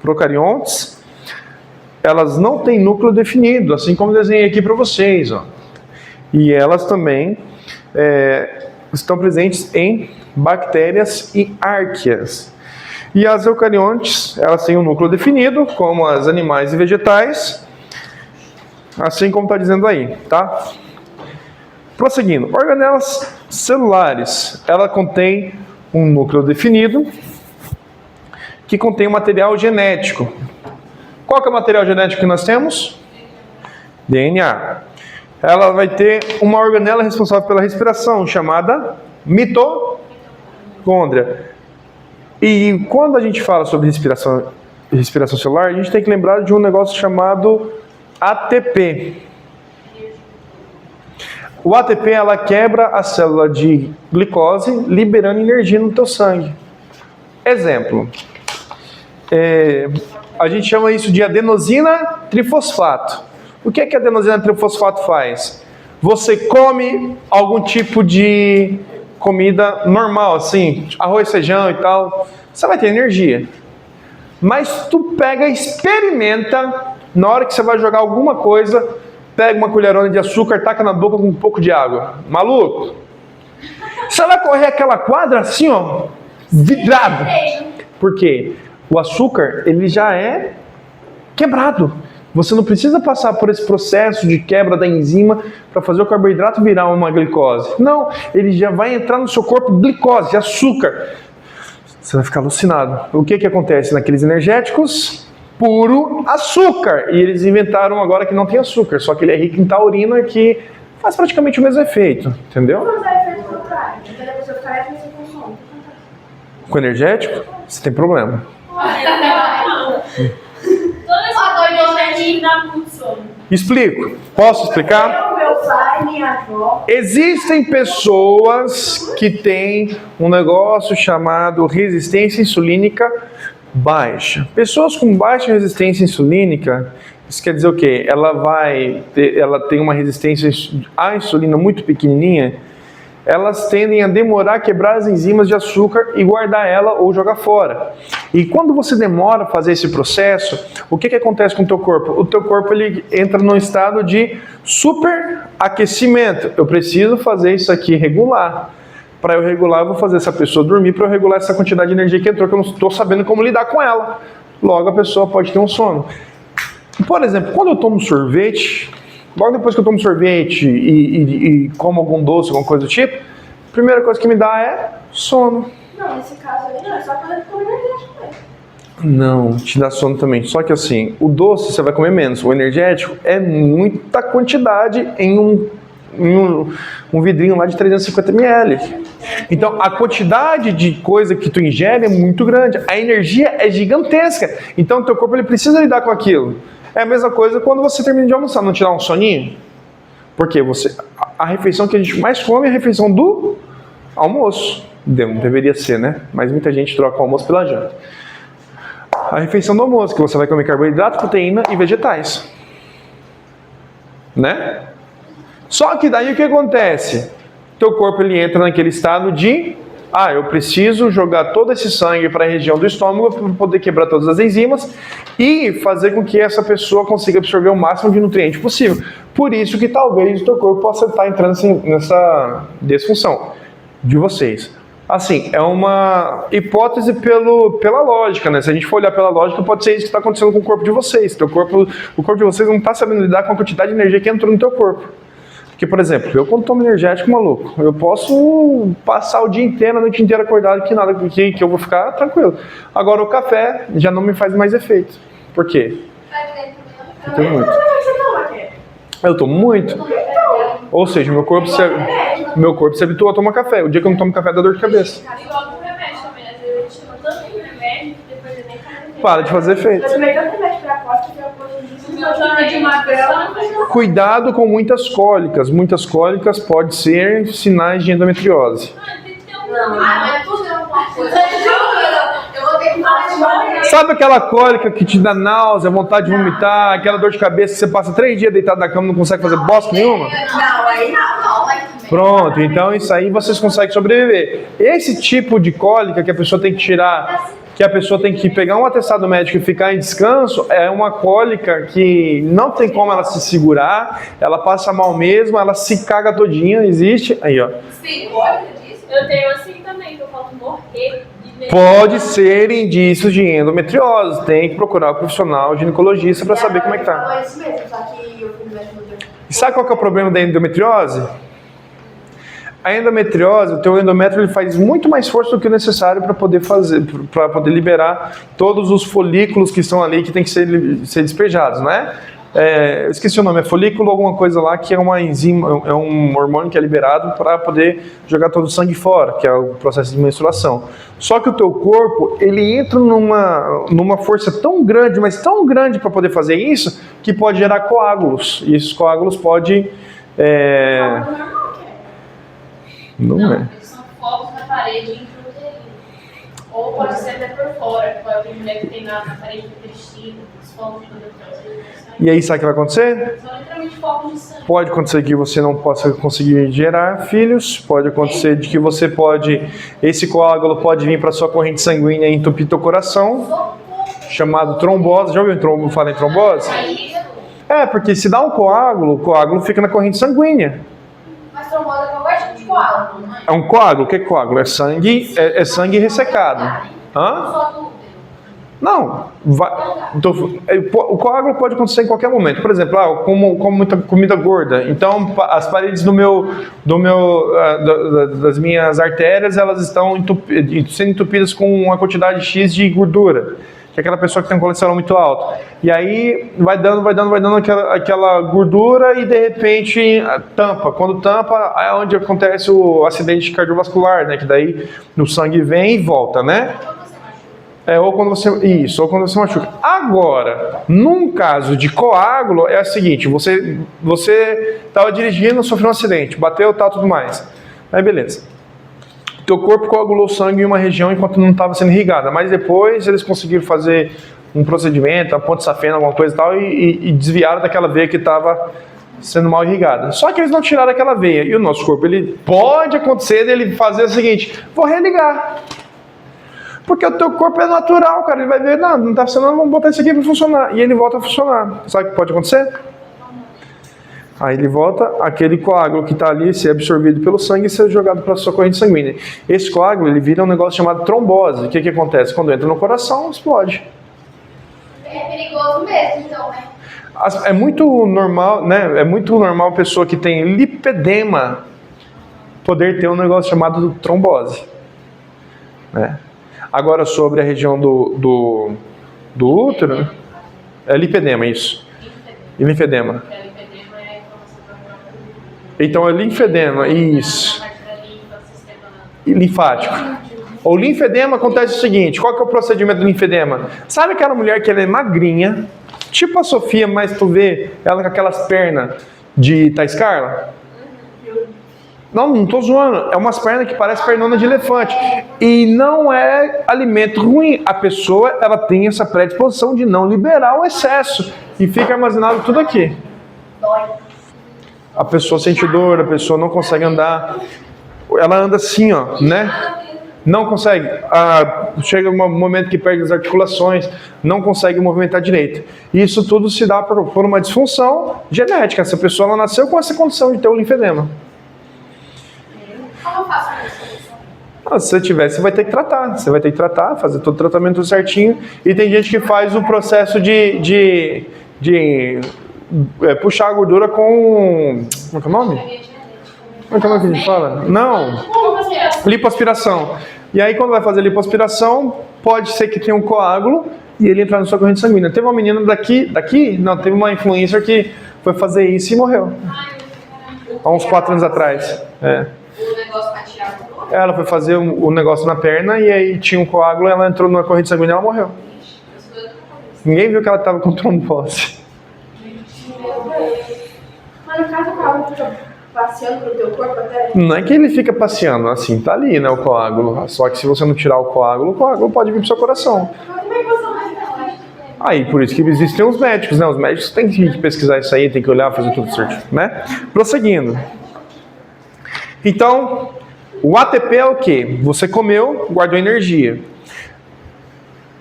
procariontes, elas não têm núcleo definido, assim como eu desenhei aqui para vocês, ó. E elas também estão presentes em bactérias e árqueas. E as eucariontes, elas têm um núcleo definido, como as animais e vegetais, assim como está dizendo aí, tá? Prosseguindo, organelas celulares, ela contém um núcleo definido, que contém um material genético. Qual que é o material genético que nós temos? DNA. Ela vai ter uma organela responsável pela respiração, chamada mitocôndria. E quando a gente fala sobre respiração celular, a gente tem que lembrar de um negócio chamado ATP. O ATP, ela quebra a célula de glicose, liberando energia no teu sangue. Exemplo. A gente chama isso de adenosina trifosfato. O que é que a adenosina trifosfato faz? Você come algum tipo de comida normal, assim, arroz, feijão e tal, você vai ter energia. Mas tu pega e experimenta, na hora que você vai jogar alguma coisa, pega uma colherona de açúcar, taca na boca com um pouco de água. Maluco? Você vai correr aquela quadra assim, ó, vidrado. Por quê? O açúcar, ele já é quebrado. Você não precisa passar por esse processo de quebra da enzima para fazer o carboidrato virar uma glicose. Não, ele já vai entrar no seu corpo glicose, açúcar. Você vai ficar alucinado. O que acontece naqueles energéticos? puro açúcar. E eles inventaram agora que não tem açúcar, só que ele é rico em taurina, que faz praticamente o mesmo efeito, entendeu? Mas é efeito contrário. Então, a pessoa fica e você consome. Com energético, você tem problema. Toda essa coisa dá muito sono. Explico. Posso explicar? Eu, meu pai, minha avó. Existem pessoas que têm um negócio chamado resistência insulínica baixa. Pessoas com baixa resistência insulínica, isso quer dizer o quê? Ela tem uma resistência à insulina muito pequenininha. Elas tendem a demorar a quebrar as enzimas de açúcar e guardar ela ou jogar fora. E quando você demora a fazer esse processo, o que acontece com o teu corpo? O teu corpo ele entra num estado de superaquecimento. Eu preciso fazer isso aqui regular. Para eu regular, eu vou fazer essa pessoa dormir para eu regular essa quantidade de energia que entrou, que eu não estou sabendo como lidar com ela. Logo, a pessoa pode ter um sono. Por exemplo, quando eu tomo sorvete, logo depois que eu tomo sorvete e como algum doce, alguma coisa do tipo, a primeira coisa que me dá é sono. Não, nesse caso aí não, é só quando eu como energético mesmo. Não, te dá sono também. Só que assim, o doce você vai comer menos. O energético é muita quantidade em um vidrinho lá de 350 ml. Então, a quantidade de coisa que tu ingere é muito grande. A energia é gigantesca. Então, o teu corpo ele precisa lidar com aquilo. É a mesma coisa quando você termina de almoçar, não te dá um soninho? Porque a refeição que a gente mais come é a refeição do almoço. Deveria ser, né? Mas muita gente troca o almoço pela janta. A refeição do almoço, que você vai comer carboidrato, proteína e vegetais. Né? Só que daí o que acontece? Teu corpo ele entra naquele estado de eu preciso jogar todo esse sangue para a região do estômago para poder quebrar todas as enzimas e fazer com que essa pessoa consiga absorver o máximo de nutriente possível. Por isso que talvez o teu corpo possa estar entrando nessa disfunção de vocês. Assim, é uma hipótese pela lógica, né? Se a gente for olhar pela lógica, pode ser isso que está acontecendo com o corpo de vocês. O corpo de vocês não está sabendo lidar com a quantidade de energia que entrou no teu corpo. Porque, por exemplo, eu quando tomo energético, maluco, eu posso passar o dia inteiro, a noite inteira acordado, que nada, que eu vou ficar tranquilo. Agora o café já não me faz mais efeito. Por quê? Eu tomo muito. Eu tomo muito. Ou seja, meu corpo se habituou a tomar café. O dia que eu não tomo café dá dor de cabeça. Igual com remédio também. Às vezes a gente toma tanto remédio que depois ele nem faz. Para de fazer efeito. Eu tomei tanto remédio pra costa que eu hoje de uma grama. Cuidado com muitas cólicas. Muitas cólicas podem ser sinais de endometriose. Não, mas tudo é uma coisa. Eu vou ter que falar de Sabe aquela cólica que te dá náusea, vontade de vomitar, aquela dor de cabeça que você passa 3 dias deitado na cama e não consegue fazer bosta nenhuma? Não, aí não. Pronto, então isso aí vocês conseguem sobreviver. Esse tipo de cólica que a pessoa tem que tirar, que a pessoa tem que pegar um atestado médico e ficar em descanso, é uma cólica que não tem como ela se segurar, ela passa mal mesmo, ela se caga todinha, existe. Aí, ó. Sim, disso? Eu tenho assim também, que eu posso morrer. Pode ser indícios de endometriose. Tem que procurar o profissional ginecologista para saber como é que tá. Falou isso mesmo, só que eu fui no médico. E sabe qual que é o problema da endometriose? A endometriose, o teu endométrio ele faz muito mais força do que o necessário para poder liberar todos os folículos que estão ali que tem que ser despejados, né? Eu esqueci o nome, é folículo alguma coisa lá, que é uma enzima, é um hormônio que é liberado para poder jogar todo o sangue fora, que é o processo de menstruação. Só que o teu corpo, ele entra numa força tão grande, mas tão grande para poder fazer isso, que pode gerar coágulos. E esses coágulos podem... Não é. Eles são focos na parede intrauterina. Ou pode ser até por fora, que pode ter mulher que tem na parede do intestino, os focos de endometriose. E aí, sabe o que vai acontecer? São literalmente focos de sangue. Pode acontecer que você não possa conseguir gerar filhos, pode acontecer de que você esse coágulo pode vir para sua corrente sanguínea e entupir teu coração, chamado trombose. Já ouviu falar em trombose? Porque se dá um coágulo, o coágulo fica na corrente sanguínea. Mas trombose é qualquer tipo de coágulo, não é? É um coágulo? O que é coágulo? É sangue ressecado. Hã? Não, o coágulo pode acontecer em qualquer momento. Por exemplo, eu como muita comida gorda, então as paredes das minhas artérias elas estão sendo entupidas com uma quantidade X de gordura. que é aquela pessoa que tem um colesterol muito alto. E aí vai dando aquela gordura e de repente tampa. Quando tampa, é onde acontece o acidente cardiovascular, né? Que daí o sangue vem e volta, né? Ou quando você machuca. Agora, num caso de coágulo, é o seguinte, você estava dirigindo, sofreu um acidente, bateu, tal, tudo mais. Aí beleza. Teu corpo coagulou sangue em uma região enquanto não estava sendo irrigada, mas depois eles conseguiram fazer um procedimento, a ponte safena, alguma coisa e tal, e desviaram daquela veia que estava sendo mal irrigada. Só que eles não tiraram aquela veia, e o nosso corpo, ele pode acontecer dele fazer o seguinte, vou religar. Porque o teu corpo é natural, cara, ele vai ver, não está funcionando, vamos botar isso aqui para funcionar, e ele volta a funcionar. Sabe o que pode acontecer? Aí ele volta, aquele coágulo que está ali ser absorvido pelo sangue e ser jogado para a sua corrente sanguínea. Esse coágulo, ele vira um negócio chamado trombose. O que acontece? Quando entra no coração, explode. É perigoso mesmo, então, né? É muito normal, né? É muito normal a pessoa que tem lipedema poder ter um negócio chamado trombose. Né? Agora, sobre a região do útero, né? É lipedema, isso. E linfedema. Então é linfedema, isso. E linfático. O linfedema acontece o seguinte, qual que é o procedimento do linfedema? Sabe aquela mulher que ela é magrinha, tipo a Sofia, mas tu vê ela com aquelas pernas de Thais Carla? Não tô zoando, é umas pernas que parecem pernona de elefante. E não é alimento ruim. A pessoa, ela tem essa predisposição de não liberar o excesso. E fica armazenado tudo aqui. A pessoa sente dor, a pessoa não consegue andar. Ela anda assim, ó, né? Não consegue. Chega um momento que perde as articulações, não consegue movimentar direito. Isso tudo se dá por uma disfunção genética. Essa pessoa ela nasceu com essa condição de ter o linfedema. Como eu faço a solução? Se você tiver, você vai ter que tratar. Você vai ter que tratar, fazer todo o tratamento certinho. E tem gente que faz o processo de puxar a gordura com... Como é que é o nome? Como é que a gente fala? Não. Lipoaspiração. E aí quando vai fazer lipoaspiração, pode ser que tenha um coágulo e ele entrar na sua corrente sanguínea. Teve uma menina daqui? Não, teve uma influencer que foi fazer isso e morreu. Há uns 4 anos atrás. O negócio pra tirar a gordura? Ela foi fazer o negócio na perna e aí tinha um coágulo, ela entrou na corrente sanguínea e ela morreu. Ninguém viu que ela estava com trombose. Mas no caso o coágulo fica passeando pelo teu corpo até... Não é que ele fica passeando, assim, tá ali, né, o coágulo. Só que se você não tirar o coágulo pode vir pro seu coração. Como é que você vai fazer? Aí, por isso que existem os médicos, né? Os médicos têm que pesquisar isso aí, tem que olhar, fazer tudo certo, né? Prosseguindo. Então, o ATP é o quê? Você comeu, guardou energia.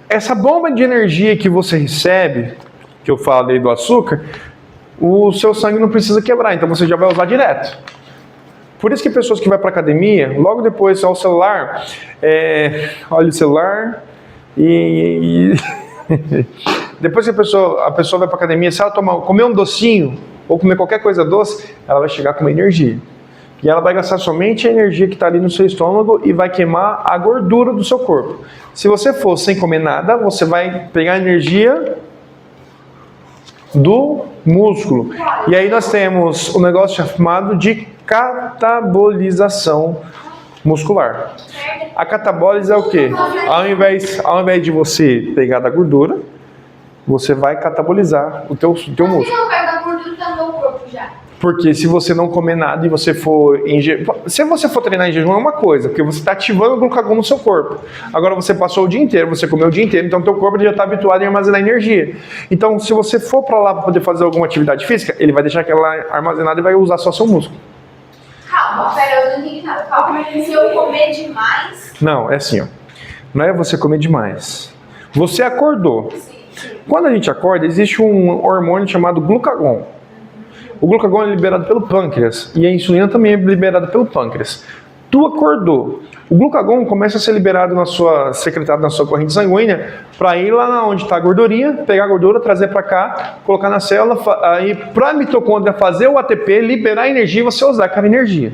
Essa bomba de energia que você recebe, que eu falei do açúcar, o seu sangue não precisa quebrar, então você já vai usar direto. Por isso que pessoas que vão para academia, logo depois ao celular, olha o celular e depois que a pessoa vai para academia, se ela comer um docinho ou comer qualquer coisa doce, ela vai chegar com uma energia. E ela vai gastar somente a energia que está ali no seu estômago e vai queimar a gordura do seu corpo. Se você for sem comer nada, você vai pegar a energia do músculo. E aí nós temos um negócio chamado de catabolização muscular. A catabólise é o quê? Ao invés de você pegar da gordura, você vai catabolizar o teu músculo. Por que eu pego a gordura do meu corpo já? Porque se você não comer nada e você for se você for treinar em jejum é uma coisa, porque você está ativando o glucagon no seu corpo. Agora você passou o dia inteiro, você comeu o dia inteiro, então teu corpo já está habituado a armazenar energia. Então se você for para lá para poder fazer alguma atividade física, ele vai deixar aquela armazenada e vai usar só seu músculo. Calma, pera, eu não entendi nada. Calma, se eu comer demais... Não, é assim, ó. Não é você comer demais. Você acordou. Sim. Quando a gente acorda, existe um hormônio chamado glucagon. O glucagon é liberado pelo pâncreas e a insulina também é liberada pelo pâncreas. Tu acordou, o glucagon começa a ser liberado secretado na sua corrente sanguínea para ir lá onde está a gordurinha, pegar a gordura, trazer para cá, colocar na célula, aí para a mitocôndria fazer o ATP, liberar a energia e você usar aquela energia.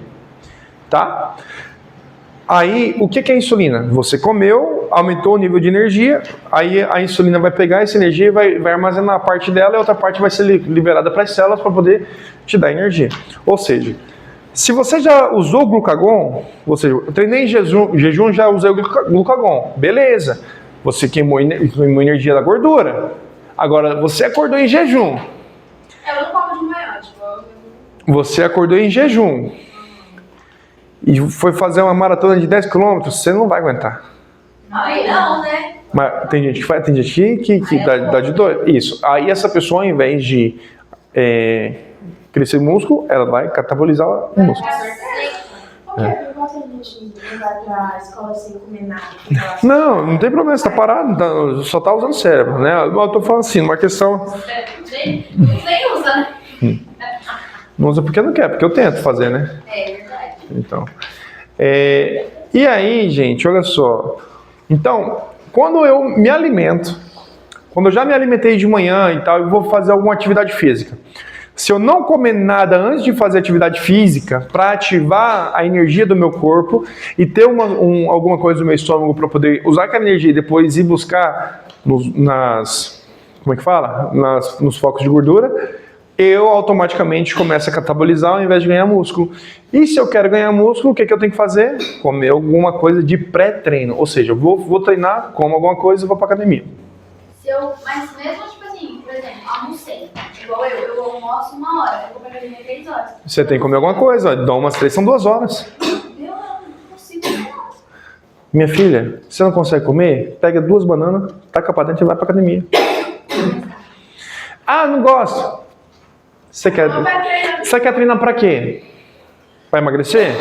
Tá? Aí, o que é a insulina? Você comeu, aumentou o nível de energia, aí a insulina vai pegar essa energia e vai armazenar a parte dela e a outra parte vai ser liberada para as células para poder te dar energia. Ou seja, se você já usou glucagon, ou seja, eu treinei em jejum, já usei o glucagon, beleza. Você queimou energia da gordura. Agora, você acordou em jejum. Eu não como de manhã, tipo... Você acordou em jejum. E foi fazer uma maratona de 10 km, você não vai aguentar. Aí não, né? Mas tem gente que faz, tem gente que dá de dor. Isso. Aí essa pessoa, ao invés de crescer músculo, ela vai catabolizar o músculo. Por que eu gosto de gente não vai pra escola sem comer nada? Não tem problema, você tá parado, só tá usando o cérebro, né? Eu tô falando assim, uma questão... Nem usa, né? Não usa porque não quer, porque eu tento fazer, né? É verdade. Então, e aí, gente, olha só. Então, quando eu me alimento, quando eu já me alimentei de manhã e tal, eu vou fazer alguma atividade física. Se eu não comer nada antes de fazer atividade física, para ativar a energia do meu corpo e ter alguma coisa no meu estômago para poder usar aquela energia e depois ir buscar como é que fala? Nos focos de gordura, eu automaticamente começo a catabolizar ao invés de ganhar músculo. E se eu quero ganhar músculo, o que eu tenho que fazer? Comer alguma coisa de pré-treino. Ou seja, eu vou treinar, como alguma coisa e vou para academia. Mas mesmo, tipo assim, por exemplo, almocei. Igual eu almoço 1 hora, eu vou pra academia 3 horas. Você tem que comer alguma coisa, dá umas 3, são 2 horas. Eu não consigo comer. Minha filha, você não consegue comer? Pega 2 bananas, taca pra dentro e vai pra academia. Ah, não gosto. Você quer treinar pra quê? Pra emagrecer?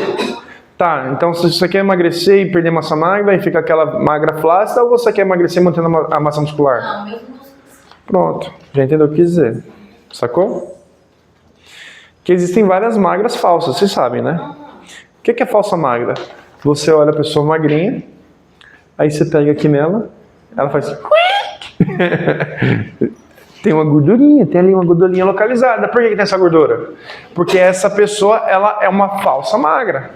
Tá, então se você quer emagrecer e perder massa magra e fica aquela magra flácida, ou você quer emagrecer mantendo a massa muscular? Não, meus músculos. Pronto, já entendeu o que quis dizer. Sacou? Que existem várias magras falsas, vocês sabem, né? O que é falsa magra? Você olha a pessoa magrinha, aí você pega aqui nela, ela faz... Tem uma gordurinha, tem ali uma gordurinha localizada. Por que tem essa gordura? Porque essa pessoa, ela é uma falsa magra.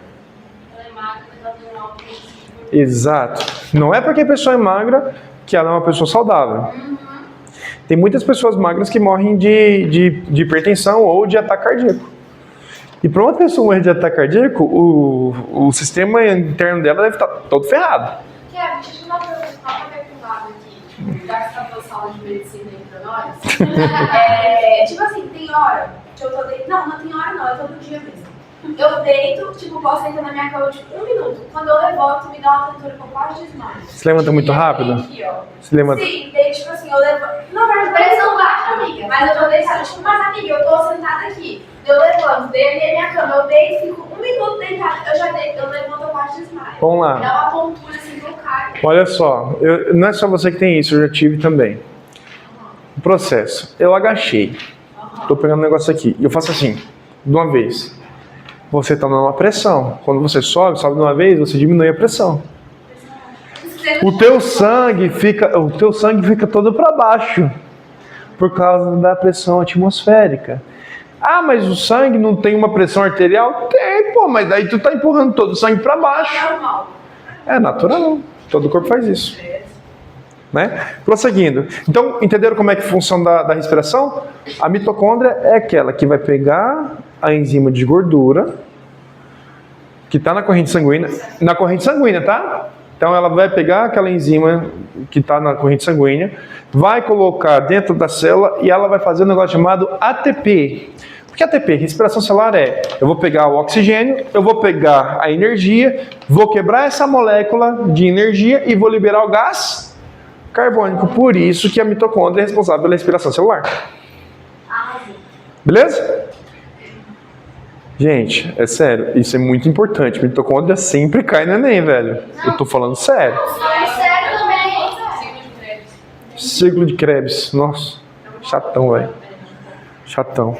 Ela é magra, mas ela tem um alto índice de gordura. Exato. Não é porque a pessoa é magra que ela é uma pessoa saudável. Tem muitas pessoas magras que morrem de hipertensão ou de ataque cardíaco. E para uma pessoa morrer de ataque cardíaco, o sistema interno dela deve estar todo ferrado. Kevin, deixa eu dar uma pergunta aqui. Tipo, já que você tá fazendo sala de medicina aí pra nós. Tipo assim, tem hora que eu tô deitando. Não tem hora não, é todo dia mesmo. Eu deito, tipo, posso deitar na minha cama, tipo, 1 minuto. Quando eu levanto, me dá uma tontura que eu quase desmaio. Você levanta muito rápido? Aqui, ó. Você levanta... Sim, daí, tipo assim, eu levanto... Não, mas pressão baixa, amiga. Mas eu tô deitada, tipo, mas amiga, eu tô sentada aqui. Eu levanto, daí ali é minha cama, eu deito, fico 1 minuto deitada, eu levanto, eu quase desmaio. Vamos lá. Dá uma tontura assim que eu caio. Olha só, não é só você que tem isso, eu já tive também. O processo. Eu agachei. Tô pegando um negócio aqui. E eu faço assim, de uma vez. Você tá numa pressão. Quando você sobe de uma vez, você diminui a pressão. O teu sangue fica todo para baixo. Por causa da pressão atmosférica. Ah, mas o sangue não tem uma pressão arterial? Tem, pô, mas daí tu tá empurrando todo o sangue para baixo. Normal. É natural. Todo o corpo faz isso. Né? Prosseguindo. Então, entenderam como é que funciona da respiração? A mitocôndria é aquela que vai pegar a enzima de gordura que está na corrente sanguínea. Na corrente sanguínea, tá? Então, ela vai pegar aquela enzima que está na corrente sanguínea, vai colocar dentro da célula e ela vai fazer um negócio chamado ATP. O que é ATP? Respiração celular eu vou pegar o oxigênio, eu vou pegar a energia, vou quebrar essa molécula de energia e vou liberar o gás carbônico. Por isso que a mitocôndria é responsável pela respiração celular. Beleza? Gente, é sério, isso é muito importante. Mitocôndria sempre cai no Enem, velho. Eu tô falando sério. Sério também. Ciclo de Krebs. Ciclo de Krebs. Nossa, chatão, velho. Chatão.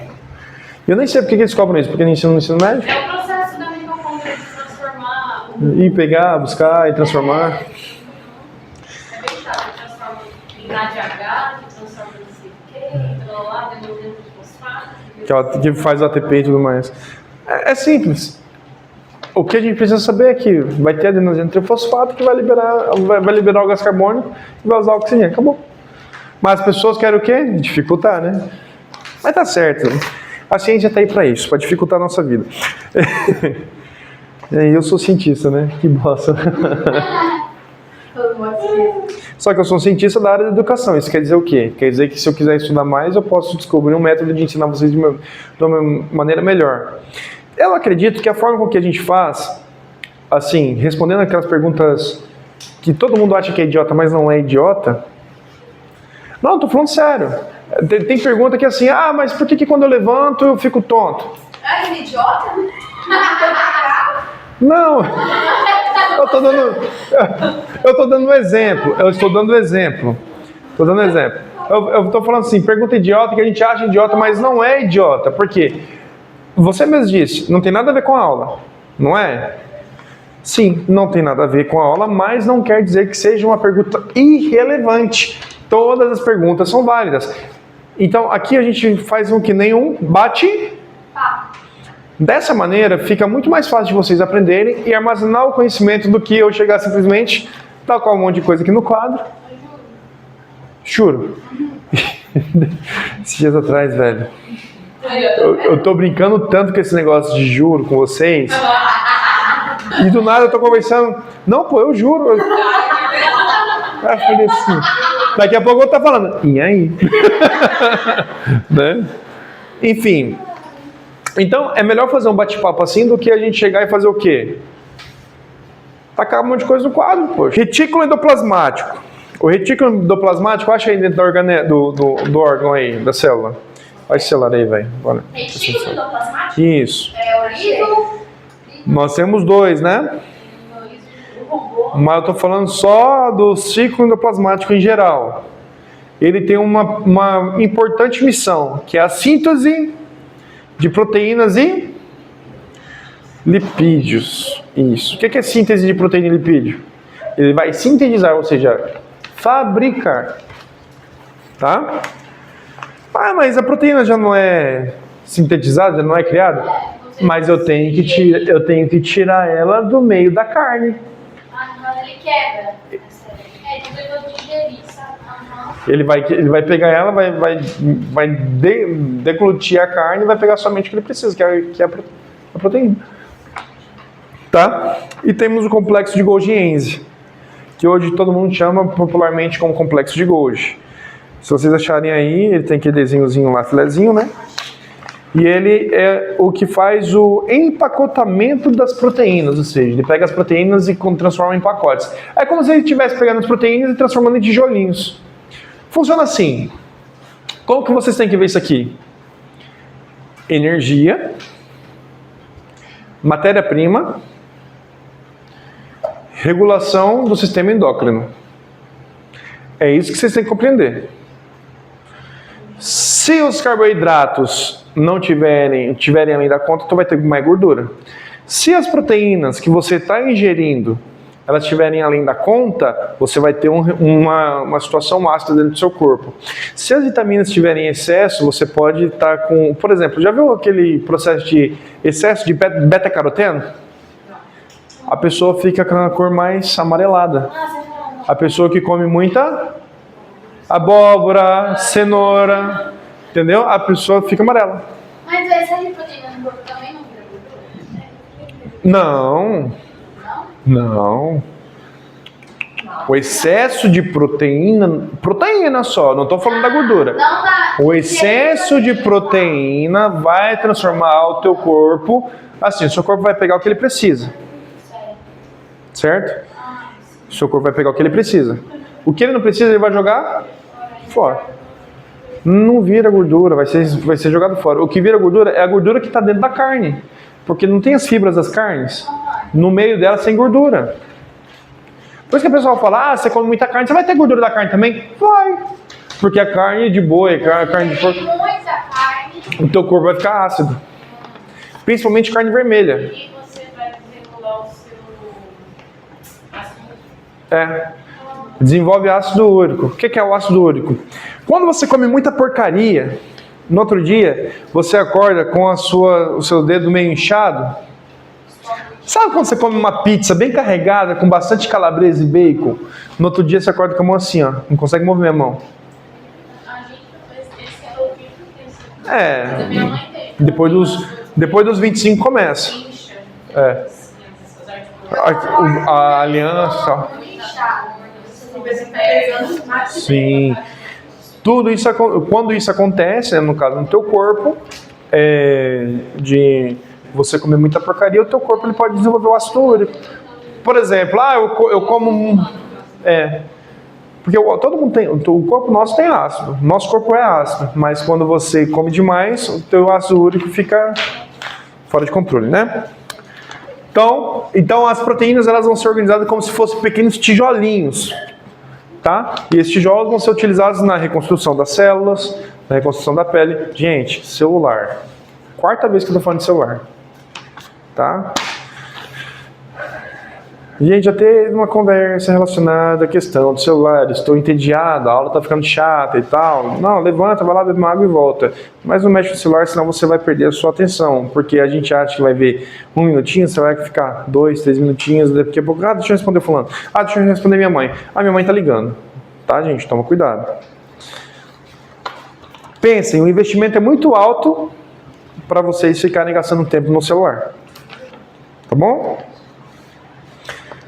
Eu nem sei porque que eles cobram isso, porque eles ensinam no ensino médio. É o processo da mitocôndria de transformar Ir pegar, buscar e transformar. É bem chato, transforma em ADH, que transforma em CQ, lá, desenvolvimento de fosfato. Que faz o ATP e tudo mais. É simples. O que a gente precisa saber é que vai ter adenosina trifosfato que vai liberar o gás carbônico e vai usar o oxigênio. Acabou. Mas as pessoas querem o quê? Dificultar, né? Mas tá certo. A ciência tá aí para isso, para dificultar a nossa vida. E eu sou cientista, né? Que bosta. Só que eu sou um cientista da área da educação. Isso quer dizer o quê? Quer dizer que se eu quiser estudar mais, eu posso descobrir um método de ensinar vocês de uma maneira melhor. Eu acredito que a forma com que a gente faz, assim, respondendo aquelas perguntas que todo mundo acha que é idiota, mas não é idiota. Não, tô falando sério. Tem pergunta que é assim, mas por que quando eu levanto eu fico tonto? Ah, ele é idiota? Não, eu tô dando um exemplo. Eu estou dando exemplo. Eu estou falando assim, pergunta idiota que a gente acha idiota, mas não é idiota. Por quê? Você mesmo disse, não tem nada a ver com a aula, não é? Sim, não tem nada a ver com a aula, mas não quer dizer que seja uma pergunta irrelevante. Todas as perguntas são válidas. Então, aqui a gente faz um que nenhum bate. Dessa maneira, fica muito mais fácil de vocês aprenderem e armazenar o conhecimento do que eu chegar simplesmente, tal qual um monte de coisa aqui no quadro. Juro. Esses dias atrás, velho. Eu tô brincando tanto com esse negócio de juro com vocês. E do nada eu tô conversando. Não, pô, eu juro. Eu falei assim. Daqui a pouco eu tô falando. E aí? Né? Enfim. Então, é melhor fazer um bate-papo assim do que a gente chegar e fazer o quê? Tacar um monte de coisa no quadro, poxa. Retículo endoplasmático. O retículo endoplasmático, acha aí dentro do órgão aí, da célula. Olha esse celular aí, velho. Retículo endoplasmático? Isso. É o Nós temos 2, né? Mas eu tô falando só do ciclo endoplasmático em geral. Ele tem uma importante missão, que é a síntese de proteínas e lipídios. Isso. O que é síntese de proteína e lipídio? Ele vai sintetizar, ou seja, fabricar. Tá? Mas a proteína já não é sintetizada, já não é criada? Mas eu tenho que tirar ela do meio da carne. Quando ele quebra. Então eu vou digerir, sabe? Ele vai pegar ela, vai deglutir a carne e vai pegar somente o que ele precisa, que é a proteína. Tá? E temos o complexo de Golgi-Enze, que hoje todo mundo chama popularmente como complexo de Golgi. Se vocês acharem aí, ele tem aquele desenhozinho lá, filezinho, né? E ele é o que faz o empacotamento das proteínas, ou seja, ele pega as proteínas e transforma em pacotes. É como se ele estivesse pegando as proteínas e transformando em tijolinhos. Funciona assim. Como que vocês têm que ver isso aqui? Energia, matéria-prima, regulação do sistema endócrino. É isso que vocês têm que compreender. Se os carboidratos não tiverem além da conta, tu vai ter mais gordura. Se as proteínas que você está ingerindo elas estiverem além da conta, você vai ter uma situação ácida dentro do seu corpo. Se as vitaminas estiverem em excesso, você pode estar com... Por exemplo, já viu aquele processo de excesso de beta-caroteno? A pessoa fica com a cor mais amarelada. A pessoa que come muita abóbora, cenoura, entendeu? A pessoa fica amarela. Mas o excesso de proteína no corpo também não vira gordura? Não. Não. O excesso de proteína só, não estou falando da gordura. O excesso de proteína vai transformar o teu corpo, assim, o seu corpo vai pegar o que ele precisa. Certo? O seu corpo vai pegar o que ele precisa. O que ele não precisa, ele vai jogar fora. Não vira gordura, vai ser jogado fora. O que vira gordura é a gordura que está dentro da carne. Porque não tem as fibras das carnes. No meio dela sem gordura. Por isso que a pessoa fala, você come muita carne, você vai ter gordura da carne também? Vai. Porque a carne de boi, a carne de porco, Muita carne. o teu corpo vai ficar ácido. Principalmente carne vermelha. E você vai regular o seu ácido. Desenvolve ácido úrico. O que é o ácido úrico? Quando você come muita porcaria, no outro dia, você acorda com o seu dedo meio inchado, Sabe quando você come uma pizza bem carregada, com bastante calabresa e bacon? No outro dia você acorda com a mão assim, ó. Não consegue mover a mão. A gente, esse é horrível. Mas a É, minha mãe tem. depois dos 25 começa. Incha. É. A aliança. Sim. Tudo isso, quando isso acontece, né, no caso no teu corpo, de você comer muita porcaria, o teu corpo ele pode desenvolver o ácido úrico. Por exemplo, eu como porque todo mundo tem, o corpo nosso tem ácido, nosso corpo é ácido, mas quando você come demais, o teu ácido úrico fica fora de controle, né? Então as proteínas elas vão ser organizadas como se fossem pequenos tijolinhos, tá? E esses tijolos vão ser utilizados na reconstrução das células, na reconstrução da pele. Gente, celular. Quarta vez que eu tô falando de celular, tá? Gente, já teve uma conversa relacionada à questão do celular. Estou entediado, a aula está ficando chata e tal. Não, levanta, vai lá, bebe uma água e volta. Mas não mexe no celular, senão você vai perder a sua atenção. Porque a gente acha que vai ver 1 minutinho, você vai ficar 2, 3 minutinhos. Daqui a pouco, deixa eu responder fulano. Deixa eu responder minha mãe. Minha mãe tá ligando. Tá, gente? Toma cuidado. Pensem, o investimento é muito alto para vocês ficarem gastando tempo no celular. Tá bom?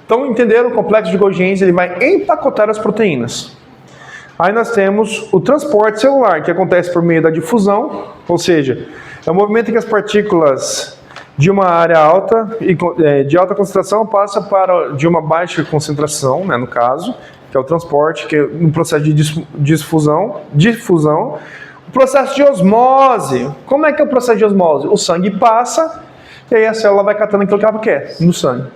Então, entenderam? O complexo de Golgi ele vai empacotar as proteínas. Aí nós temos o transporte celular, que acontece por meio da difusão, ou seja, é o movimento em que as partículas de uma área alta, de alta concentração, passam de uma baixa concentração, né, no caso, que é o transporte, que é um processo de difusão, o processo de osmose. Como é que é o processo de osmose? O sangue passa, e aí a célula vai catando aquilo que ela quer, no sangue.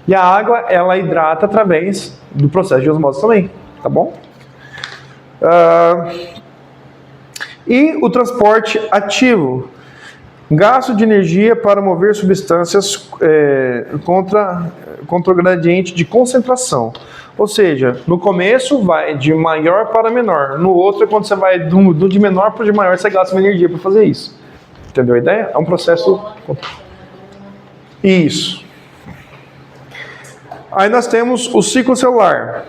E a água, ela hidrata através do processo de osmose também, tá bom? E o transporte ativo. Gasto de energia para mover substâncias contra o gradiente de concentração. Ou seja, no começo vai de maior para menor. No outro, quando você vai do de menor para o de maior, você gasta uma energia para fazer isso. Entendeu a ideia? É um processo... Isso. Aí nós temos o ciclo celular.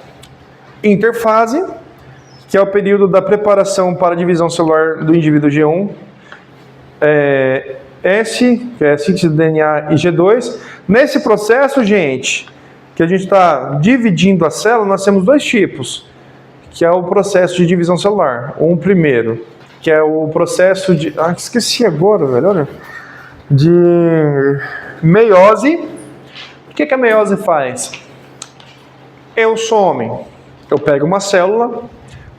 Interfase, que é o período da preparação para a divisão celular do indivíduo G1. S, que é a síntese do DNA, e G2. Nesse processo, gente, que a gente está dividindo a célula, nós temos 2 tipos, que é o processo de divisão celular. Um primeiro, que é o processo de... esqueci agora, velho, olha. De meiose. O que a meiose faz? Eu sou homem. Eu pego uma célula,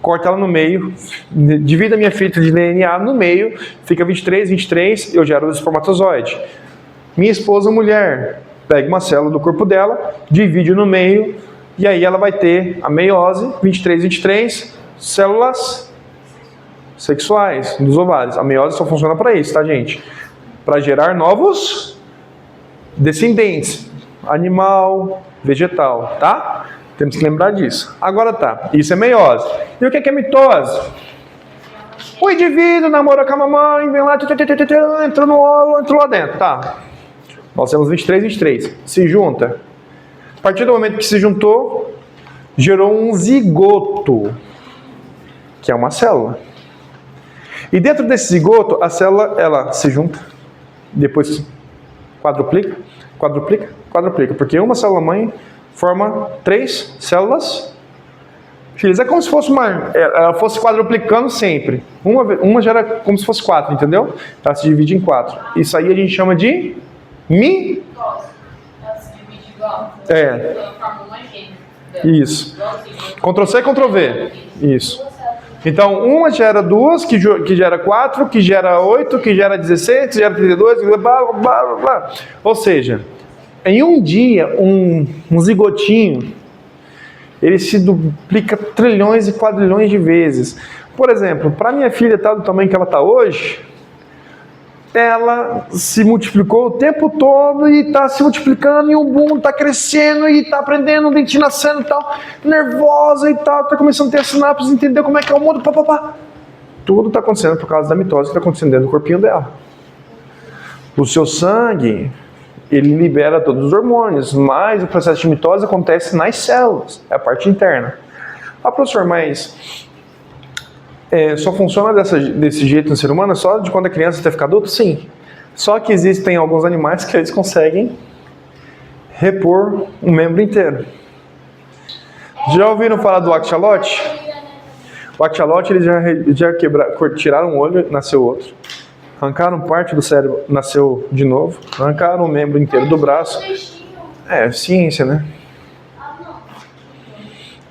corto ela no meio, divido a minha fita de DNA no meio, fica 23, eu gero o espermatozoide. Minha esposa, mulher, pega uma célula do corpo dela, divide no meio, e aí ela vai ter a meiose, 23, células sexuais dos ovários. A meiose só funciona para isso, tá, gente? Para gerar novos descendentes, animal, vegetal, tá? Temos que lembrar disso. Agora tá, isso é meiose. E o que é mitose? O indivíduo namora com a mamãe, vem lá, entrou no ovo, entrou lá dentro, tá? Nós temos 23, se junta. A partir do momento que se juntou, gerou um zigoto, que é uma célula. E dentro desse zigoto, a célula, ela se junta, depois quadruplica, porque uma célula mãe forma 3 células filhas. É como se fosse ela fosse quadruplicando sempre. Uma gera como se fosse 4, entendeu? Ela se divide em 4. Isso aí a gente chama de mitose. Ela se divide igual. Ela forma uma gêmea. Isso. Ctrl+C, Ctrl+V. Isso. Então, uma gera 2, que gera 4, que gera 8, que gera 16, que gera 32, blá, blá, blá, blá. Ou seja, em um dia, um zigotinho, ele se duplica trilhões e quadrilhões de vezes. Por exemplo, para minha filha estar do tamanho que ela está hoje, ela se multiplicou o tempo todo e está se multiplicando, e o bumbum está crescendo e está aprendendo, o dentinho nascendo e tal, nervosa e tal, está começando a ter sinapses, entender como é que é o mundo, papapá. Tudo está acontecendo por causa da mitose que está acontecendo dentro do corpinho dela. O seu sangue, ele libera todos os hormônios, mas o processo de mitose acontece nas células, é a parte interna. Ah, professor, mas só funciona desse jeito no ser humano? Só de quando é criança até ficar adulto? Sim. Só que existem alguns animais que eles conseguem repor um membro inteiro. Já ouviram falar do axolote? O axolote, eles já tiraram um olho, nasceu outro. Arrancaram parte do cérebro, nasceu de novo. Arrancaram o membro inteiro do braço. É, ciência, né?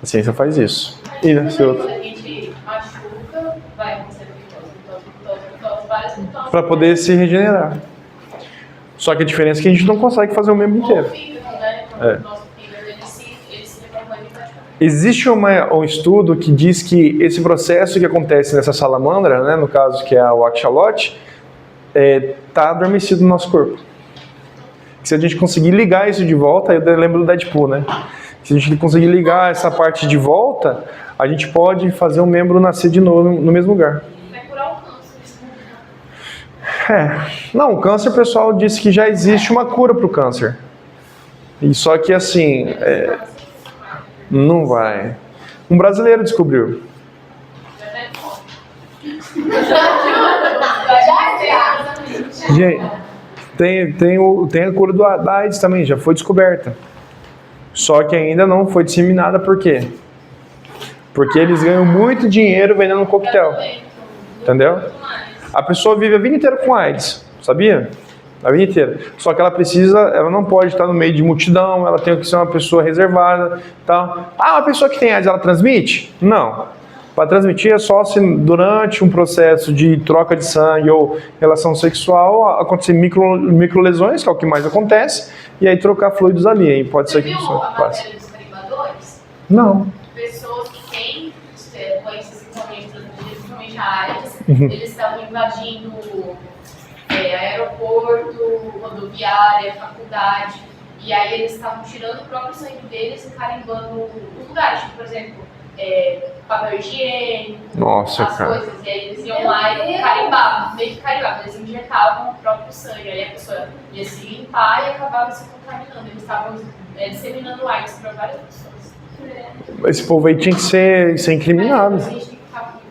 A ciência faz isso. E nasceu outro. A gente machuca, vai acontecer várias mitoses. Para poder se regenerar. Só que a diferença é que a gente não consegue fazer o membro inteiro. O fígado, né? O nosso fígado, ele se recompõe praticamente. Existe um estudo que diz que esse processo que acontece nessa salamandra, né, no caso que é o axolote, está adormecido no nosso corpo. Se a gente conseguir ligar isso de volta, eu lembro do Deadpool, né? Se a gente conseguir ligar essa parte de volta, a gente pode fazer um membro nascer de novo no mesmo lugar. Vai curar o câncer. Não, o câncer, o pessoal disse que já existe uma cura para o câncer. E só que assim, não vai. Um brasileiro descobriu. Gente, tem a cura da AIDS também, já foi descoberta. Só que ainda não foi disseminada, por quê? Porque eles ganham muito dinheiro vendendo um coquetel. Entendeu? A pessoa vive a vida inteira com AIDS, sabia? A vida inteira. Só que ela não pode estar no meio de multidão, ela tem que ser uma pessoa reservada. Tal. Uma pessoa que tem AIDS, ela transmite? Não. Para transmitir é só se durante um processo de troca de sangue ou relação sexual acontecer microlesões, que é o que mais acontece, e aí trocar fluidos ali. Aí pode ser que a pessoa passe. Você viu a matéria dos carimbadores? Não. Pessoas que têm doenças sexualmente transmitidas, principalmente a AIDS, eles estavam invadindo aeroporto, rodoviária, faculdade, e aí eles estavam tirando o próprio sangue deles e carimbando os lugares, tipo, por exemplo, papel higiênico, Nossa, as cara. coisas, e aí eles iam lá e carimbavam, meio que carimbavam, eles injetavam o próprio sangue, aí a pessoa ia se limpar e acabava se contaminando, eles estavam disseminando AIDS para várias pessoas. Esse povo aí tinha que ser incriminado. A gente tem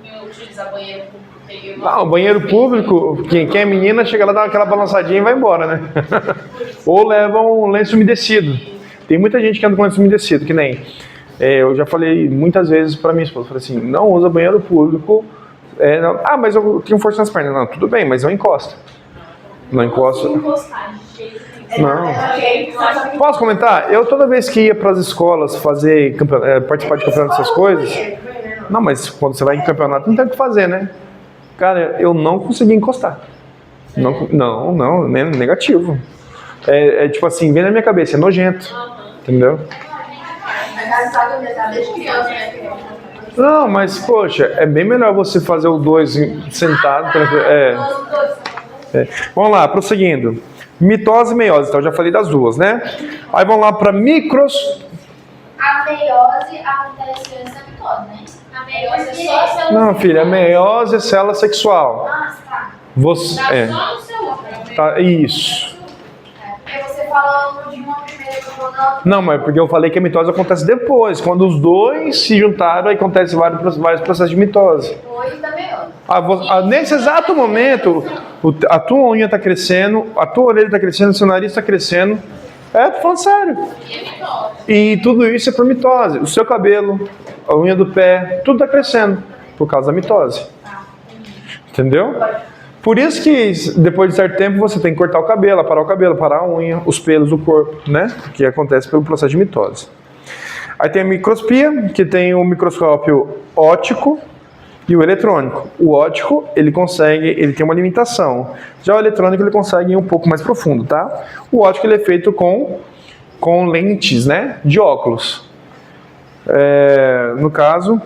que utilizar banheiro público. O banheiro público, quem é menina, chega lá, dá aquela balançadinha e vai embora, né? Ou leva um lenço umedecido. Tem muita gente que anda com lenço umedecido, que nem... eu já falei muitas vezes para minha esposa, falei assim, não usa banheiro público. Mas eu tenho força nas pernas. Não, tudo bem, mas não encosta. Não encosta. Não. Posso comentar? Eu toda vez que ia para as escolas participar de campeonato dessas coisas... Não, mas quando você vai em campeonato não tem o que fazer, né? Cara, eu não consegui encostar. Não, negativo. Tipo assim, vem na minha cabeça, é nojento. Entendeu? Não, mas poxa, é bem melhor você fazer o 2 sentado, tranquilo. Vamos lá, prosseguindo. Mitose e meiose, então eu já falei das duas, né? Aí vamos lá para micros. A meiose acontece antes da mitose, né? A meiose é só a célula. Não, filha, a meiose é célula sexual. Tá. Você Só no seu útero. tá, isso. Porque você falando de uma primeira que eu vou dar. Não, mas porque eu falei que a mitose acontece depois. Quando os dois se juntaram, aí acontece vários processos de mitose. Depois da meiose. Nesse exato momento, a tua unha está crescendo, a tua orelha está crescendo, seu nariz está crescendo. Tô falando sério. E tudo isso é por mitose. O seu cabelo, a unha do pé, tudo está crescendo por causa da mitose. Entendeu? Por isso que depois de certo tempo você tem que cortar o cabelo, parar a unha, os pelos do corpo, né? Que acontece pelo processo de mitose. Aí tem a microspia, que tem o microscópio óptico e o eletrônico. O óptico, ele tem uma limitação. Já o eletrônico, ele consegue ir um pouco mais profundo, tá? O óptico, ele é feito com lentes, né? De óculos. No caso,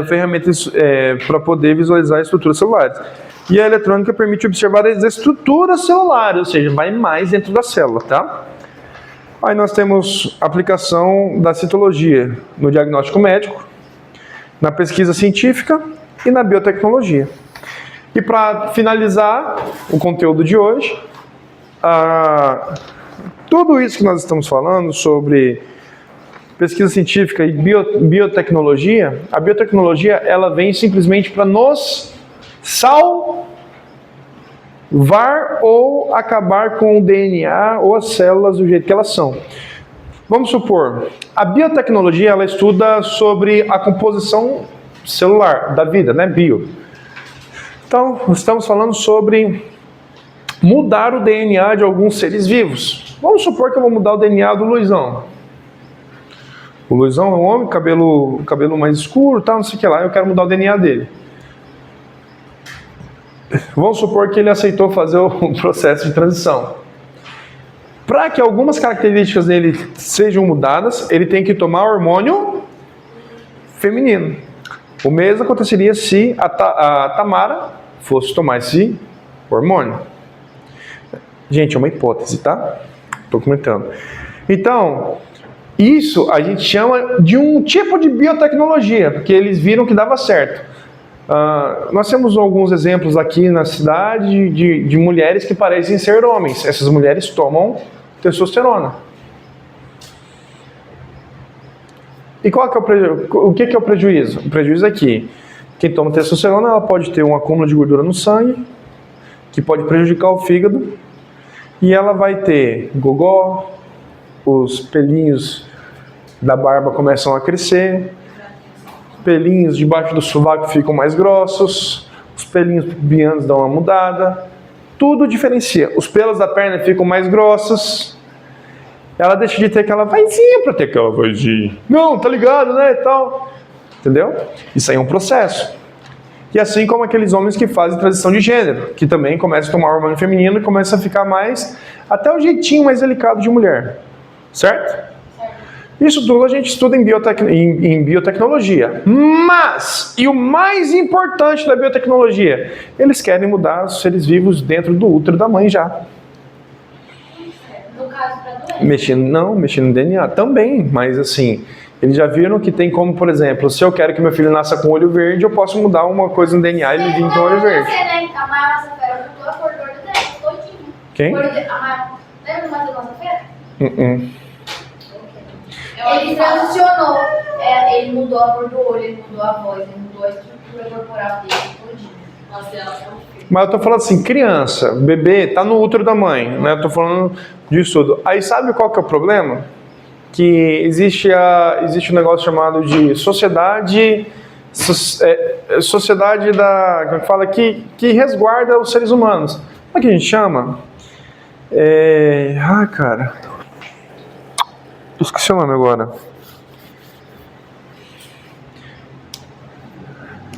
ferramentas para poder visualizar estruturas celulares. E a eletrônica permite observar as estruturas celulares, ou seja, vai mais dentro da célula, tá? Aí nós temos a aplicação da citologia no diagnóstico médico, na pesquisa científica e na biotecnologia. E para finalizar o conteúdo de hoje, Tudo isso que nós estamos falando sobre pesquisa científica e biotecnologia, a biotecnologia ela vem simplesmente para nos salvar ou acabar com o DNA ou as células do jeito que elas são. Vamos supor, a biotecnologia ela estuda sobre a composição celular da vida, né? Bio. Então, estamos falando sobre mudar o DNA de alguns seres vivos. Vamos supor que eu vou mudar o DNA do Luizão. O Luizão é um homem, cabelo mais escuro, tal, não sei o que lá, eu quero mudar o DNA dele. Vamos supor que ele aceitou fazer o processo de transição. Para que algumas características dele sejam mudadas, ele tem que tomar hormônio feminino. O mesmo aconteceria se a Tamara fosse tomar esse hormônio. Gente, é uma hipótese, tá? Estou comentando. Então, isso a gente chama de um tipo de biotecnologia, porque eles viram que dava certo. Nós temos alguns exemplos aqui na cidade de mulheres que parecem ser homens. Essas mulheres tomam testosterona. E qual que é o que é o prejuízo? O prejuízo é que quem toma testosterona ela pode ter um acúmulo de gordura no sangue, que pode prejudicar o fígado, e ela vai ter gogó, os pelinhos da barba começam a crescer, pelinhos debaixo do sovaco ficam mais grossos, os pelinhos pubianos dão uma mudada, tudo diferencia. Os pelos da perna ficam mais grossos, ela deixa de ter aquela vozinha para ter aquela vozinha. Não, tá ligado, né, e tal. Entendeu? Isso aí é um processo. E assim como aqueles homens que fazem transição de gênero, que também começam a tomar hormônio feminino e começam a ficar mais, até o jeitinho mais delicado de mulher. Certo? Isso tudo a gente estuda em biotecnologia. Mas, e o mais importante da biotecnologia, eles querem mudar os seres vivos dentro do útero da mãe já. No caso, para doença. Mexendo no DNA também, mas assim, eles já viram que tem como, por exemplo, se eu quero que meu filho nasça com olho verde, eu posso mudar uma coisa no DNA e ele vir com olho verde. A Maia Massafera mudou a cor do olho dela, todinho. Quem? Lembra do Matheus Massafera? Ele transicionou. Ele mudou a cor do olho, ele mudou a voz, ele mudou a estrutura corporal dele, todinho. Nossa, ela é um filho. Mas eu tô falando assim, criança, bebê, tá no útero da mãe, né? Eu tô falando disso tudo. Aí sabe qual que é o problema? Que existe um negócio chamado de sociedade da... Como é que fala? Que resguarda os seres humanos. Como é que a gente chama? Cara... Esqueci o nome agora.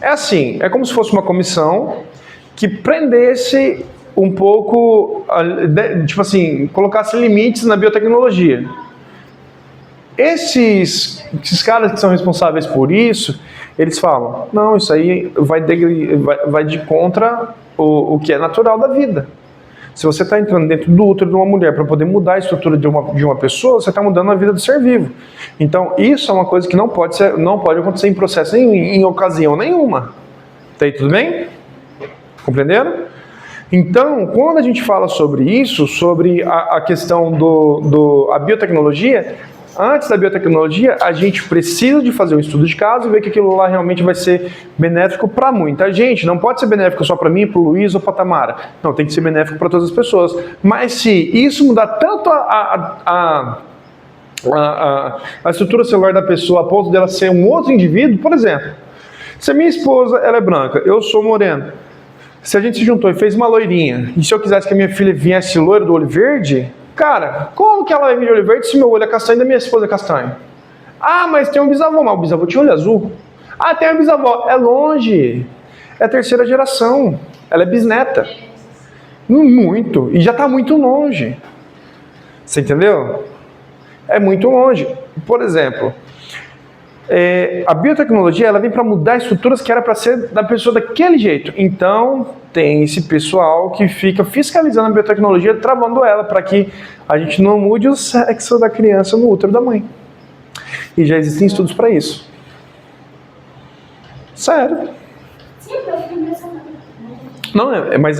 É assim, é como se fosse uma comissão que prendesse um pouco, tipo assim, colocasse limites na biotecnologia. Esses caras que são responsáveis por isso, eles falam, não, isso aí vai de contra o que é natural da vida. Se você está entrando dentro do útero de uma mulher para poder mudar a estrutura de uma pessoa, você está mudando a vida do ser vivo. Então, isso é uma coisa que não pode acontecer em processo em ocasião nenhuma. Tá aí tudo bem? Compreenderam? Então, quando a gente fala sobre isso, sobre a questão a biotecnologia, antes da biotecnologia, a gente precisa de fazer um estudo de caso e ver que aquilo lá realmente vai ser benéfico para muita gente. Não pode ser benéfico só para mim, para o Luiz ou para a Tamara. Não, tem que ser benéfico para todas as pessoas. Mas se isso mudar tanto a estrutura celular da pessoa a ponto dela ser um outro indivíduo, por exemplo, se a minha esposa ela é branca, eu sou moreno, se a gente se juntou e fez uma loirinha, e se eu quisesse que a minha filha viesse loira do olho verde... Cara, como que ela vai vir de olho verde se meu olho é castanho e da minha esposa é castanho? Ah, mas tem um bisavô. Mas o bisavô tinha olho azul. Ah, tem um bisavó. É longe. É a terceira geração. Ela é bisneta. Muito. E já está muito longe. Você entendeu? É muito longe. Por exemplo, a biotecnologia ela vem para mudar estruturas que era para ser da pessoa daquele jeito. Então, tem esse pessoal que fica fiscalizando a biotecnologia, travando ela, para que a gente não mude o sexo da criança no útero da mãe. E já existem estudos para isso. Sério. Sim, eu fico impressionada. Não, mas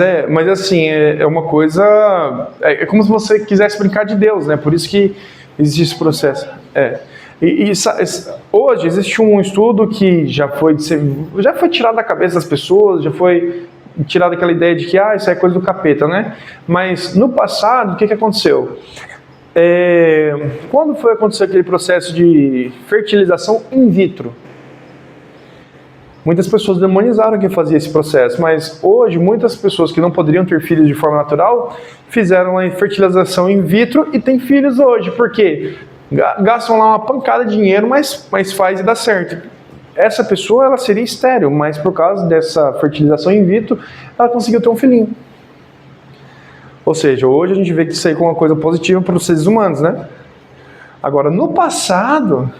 assim, é uma coisa... É como se você quisesse brincar de Deus, né? Por isso que existe esse processo. Hoje existe um estudo que já foi tirado da cabeça das pessoas, já foi tirado aquela ideia de que isso é coisa do capeta, né? Mas no passado, o que aconteceu? Quando foi acontecer aquele processo de fertilização in vitro? Muitas pessoas demonizaram quem fazia esse processo, mas hoje muitas pessoas que não poderiam ter filhos de forma natural fizeram a fertilização in vitro e têm filhos hoje. Por quê? Gastam lá uma pancada de dinheiro, mas faz e dá certo. Essa pessoa ela seria estéril, mas por causa dessa fertilização in vitro, ela conseguiu ter um filhinho. Ou seja, hoje a gente vê que isso aí é uma coisa positiva para os seres humanos, né? Agora, no passado,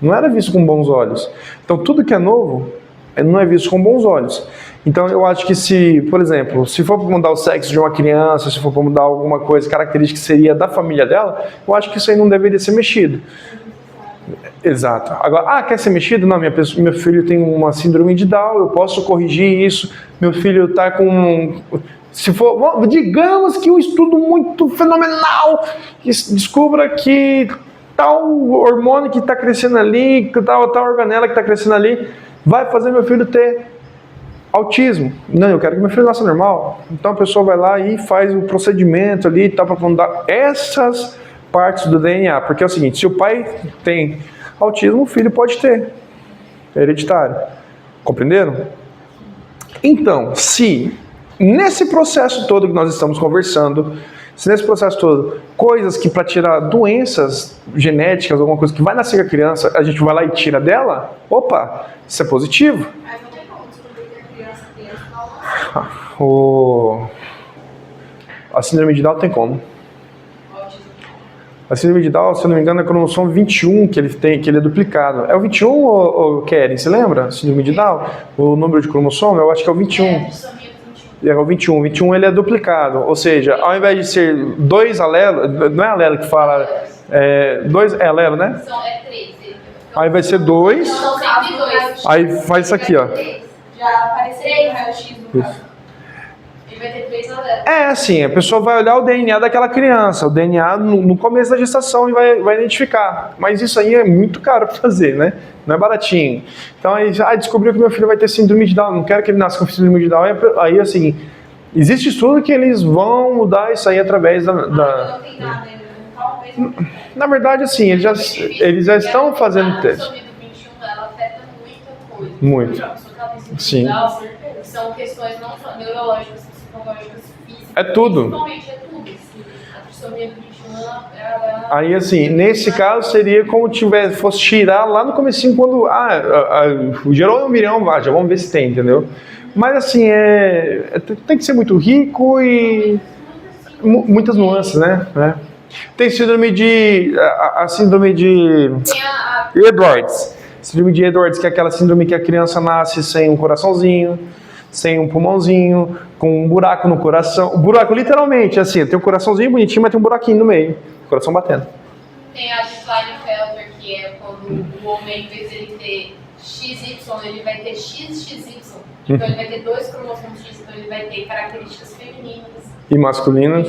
não era visto com bons olhos. Então, tudo que é novo não é visto com bons olhos. Então, eu acho que se, por exemplo, se for para mudar o sexo de uma criança, se for para mudar alguma coisa característica que seria da família dela, eu acho que isso aí não deveria ser mexido. Exato. Agora, quer ser mexido? Não, meu filho tem uma síndrome de Down, eu posso corrigir isso. Meu filho está com... digamos que um estudo muito fenomenal descubra que tal hormônio que está crescendo ali, tal organela que está crescendo ali, vai fazer meu filho ter autismo. Não, eu quero que meu filho nasça normal. Então a pessoa vai lá e faz o procedimento ali, para mudar essas partes do DNA. Porque é o seguinte, se o pai tem autismo, o filho pode ter. É hereditário. Compreenderam? Então, se nesse processo todo que nós estamos conversando, se nesse processo todo, coisas que para tirar doenças genéticas, alguma coisa que vai nascer com a criança, a gente vai lá e tira dela, opa, isso é positivo. Mas não tem como descobrir que a criança tem esse mal. A síndrome de Down tem como. A síndrome de Down, se eu não me engano, é o cromossomo 21 que ele tem, que ele é duplicado. É o 21 ou Keren? Você lembra? Síndrome de Down? O número de cromossomo, eu acho que é o 21. É o 21. O 21 ele é duplicado. Ou seja, ao invés de ser 2 alelos, não é alelo que fala, é alelo, né? É 3. Aí vai ser 2. São sempre 2. Aí faz isso aqui, ó. Já apareceu no raio-x no caso. Ele vai ter 3 alelos. Assim, a pessoa vai olhar o DNA daquela criança, o DNA no começo da gestação e vai identificar. Mas isso aí é muito caro para fazer, né? Não é baratinho. Então, aí descobriu que meu filho vai ter síndrome de Down, não quero que ele nasça com síndrome de Down. Aí, assim, existe estudo que eles vão mudar isso aí através Não tem nada, Na verdade, assim, eles já estão fazendo teste. A síndrome do 21, ela afeta muita coisa. Muito. A pessoa que ela tem síndrome Sim. de Down, são questões não só neurológicas, psicológicas, físicas. É tudo. Principalmente é tudo. A trisomia do 21, ela... Aí, assim, nesse caso, seria como fosse tirar lá no comecinho, quando gerou um milhão, já vamos ver se tem, entendeu? Mas, assim, tem que ser muito rico e muitas nuances, né? Tem síndrome de... A síndrome de Edwards. Síndrome de Edwards, que é aquela síndrome que a criança nasce sem um coraçãozinho, sem um pulmãozinho, com um buraco no coração. O buraco, literalmente, assim, tem um coraçãozinho bonitinho, mas tem um buraquinho no meio. Coração batendo. Tem a de Klinefelter, que é quando o homem, em vez de ele ter XY, ele vai ter XXY. Então ele vai ter 2 cromossomos X, então ele vai ter características femininas E masculinas.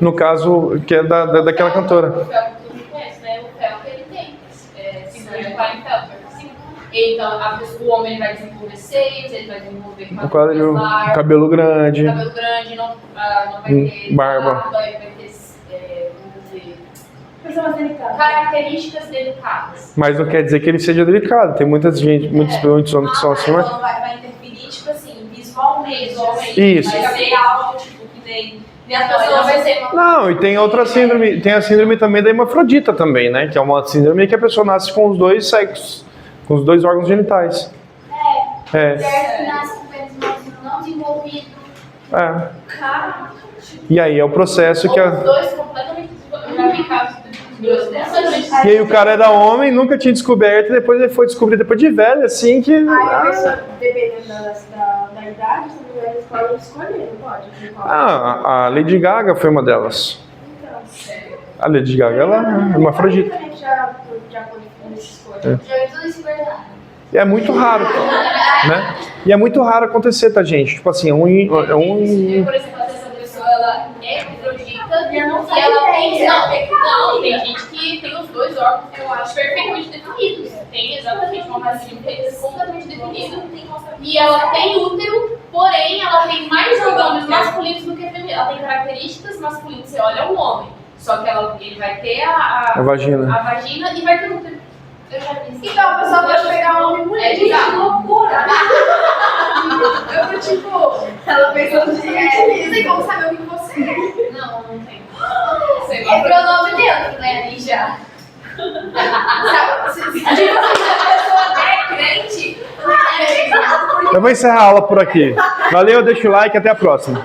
No caso, que é daquela cantora. O Felter todo mundo conhece, né? O Felter, ele tem síndrome de Klinefelter. Então, o homem vai desenvolver seios, ele vai desenvolver cabelo grande. Cabelo grande, não vai ter barba, ele vai ter, vamos dizer, características delicadas. Mas não quer dizer que ele seja delicado. Tem muitos homens que são assim, mas... Então vai interferir, tipo assim, visualmente. Isso. Vai ser algo, tipo, que nem... E a pessoa vai ser... Não, e tem outra síndrome. Tem a síndrome também da hermafrodita também, né? Que é uma síndrome que a pessoa nasce com os 2 sexos. Com os 2 órgãos genitais. Certo, que nasce com pênis não desenvolvido. E aí é o processo que... Os 2 completamente desenvolvidos. E aí o cara era homem, nunca tinha descoberto, e depois ele foi descobrir depois de velho, assim, que... Dependendo da idade, se não é escolha, escolher, não pode? A Lady Gaga foi uma delas. A Lady Gaga, ela é uma hermafrodita. Já pode fazer essa escolha. Já é tudo isso verdade. E é muito raro, né? E é muito raro acontecer, tá, gente? Tipo assim, Por exemplo, às vezes a pessoa ela é hidrodita E eu não e sei ela tem. ideia. Não, tem gente que tem os dois órgãos, eu acho, perfeitamente definidos. Tem exatamente uma vagina que é completamente definida. E ela tem útero, porém ela tem mais órgãos masculinos do que femininos. Ela tem características masculinas. Você olha um homem, só que ele vai ter a vagina. a vagina e vai ter útero. Eu já vi isso. Então a pessoa pode pegar um homem mulher. É Gente, que bizarro. loucura. Eu tô tipo, ela pensando assim, não tem como saber o que você é. Não tem. É pronome neutro, né, ali já. Sabe, se a pessoa é crente, Eu vou encerrar a aula por aqui. Valeu, deixa o like, até a próxima.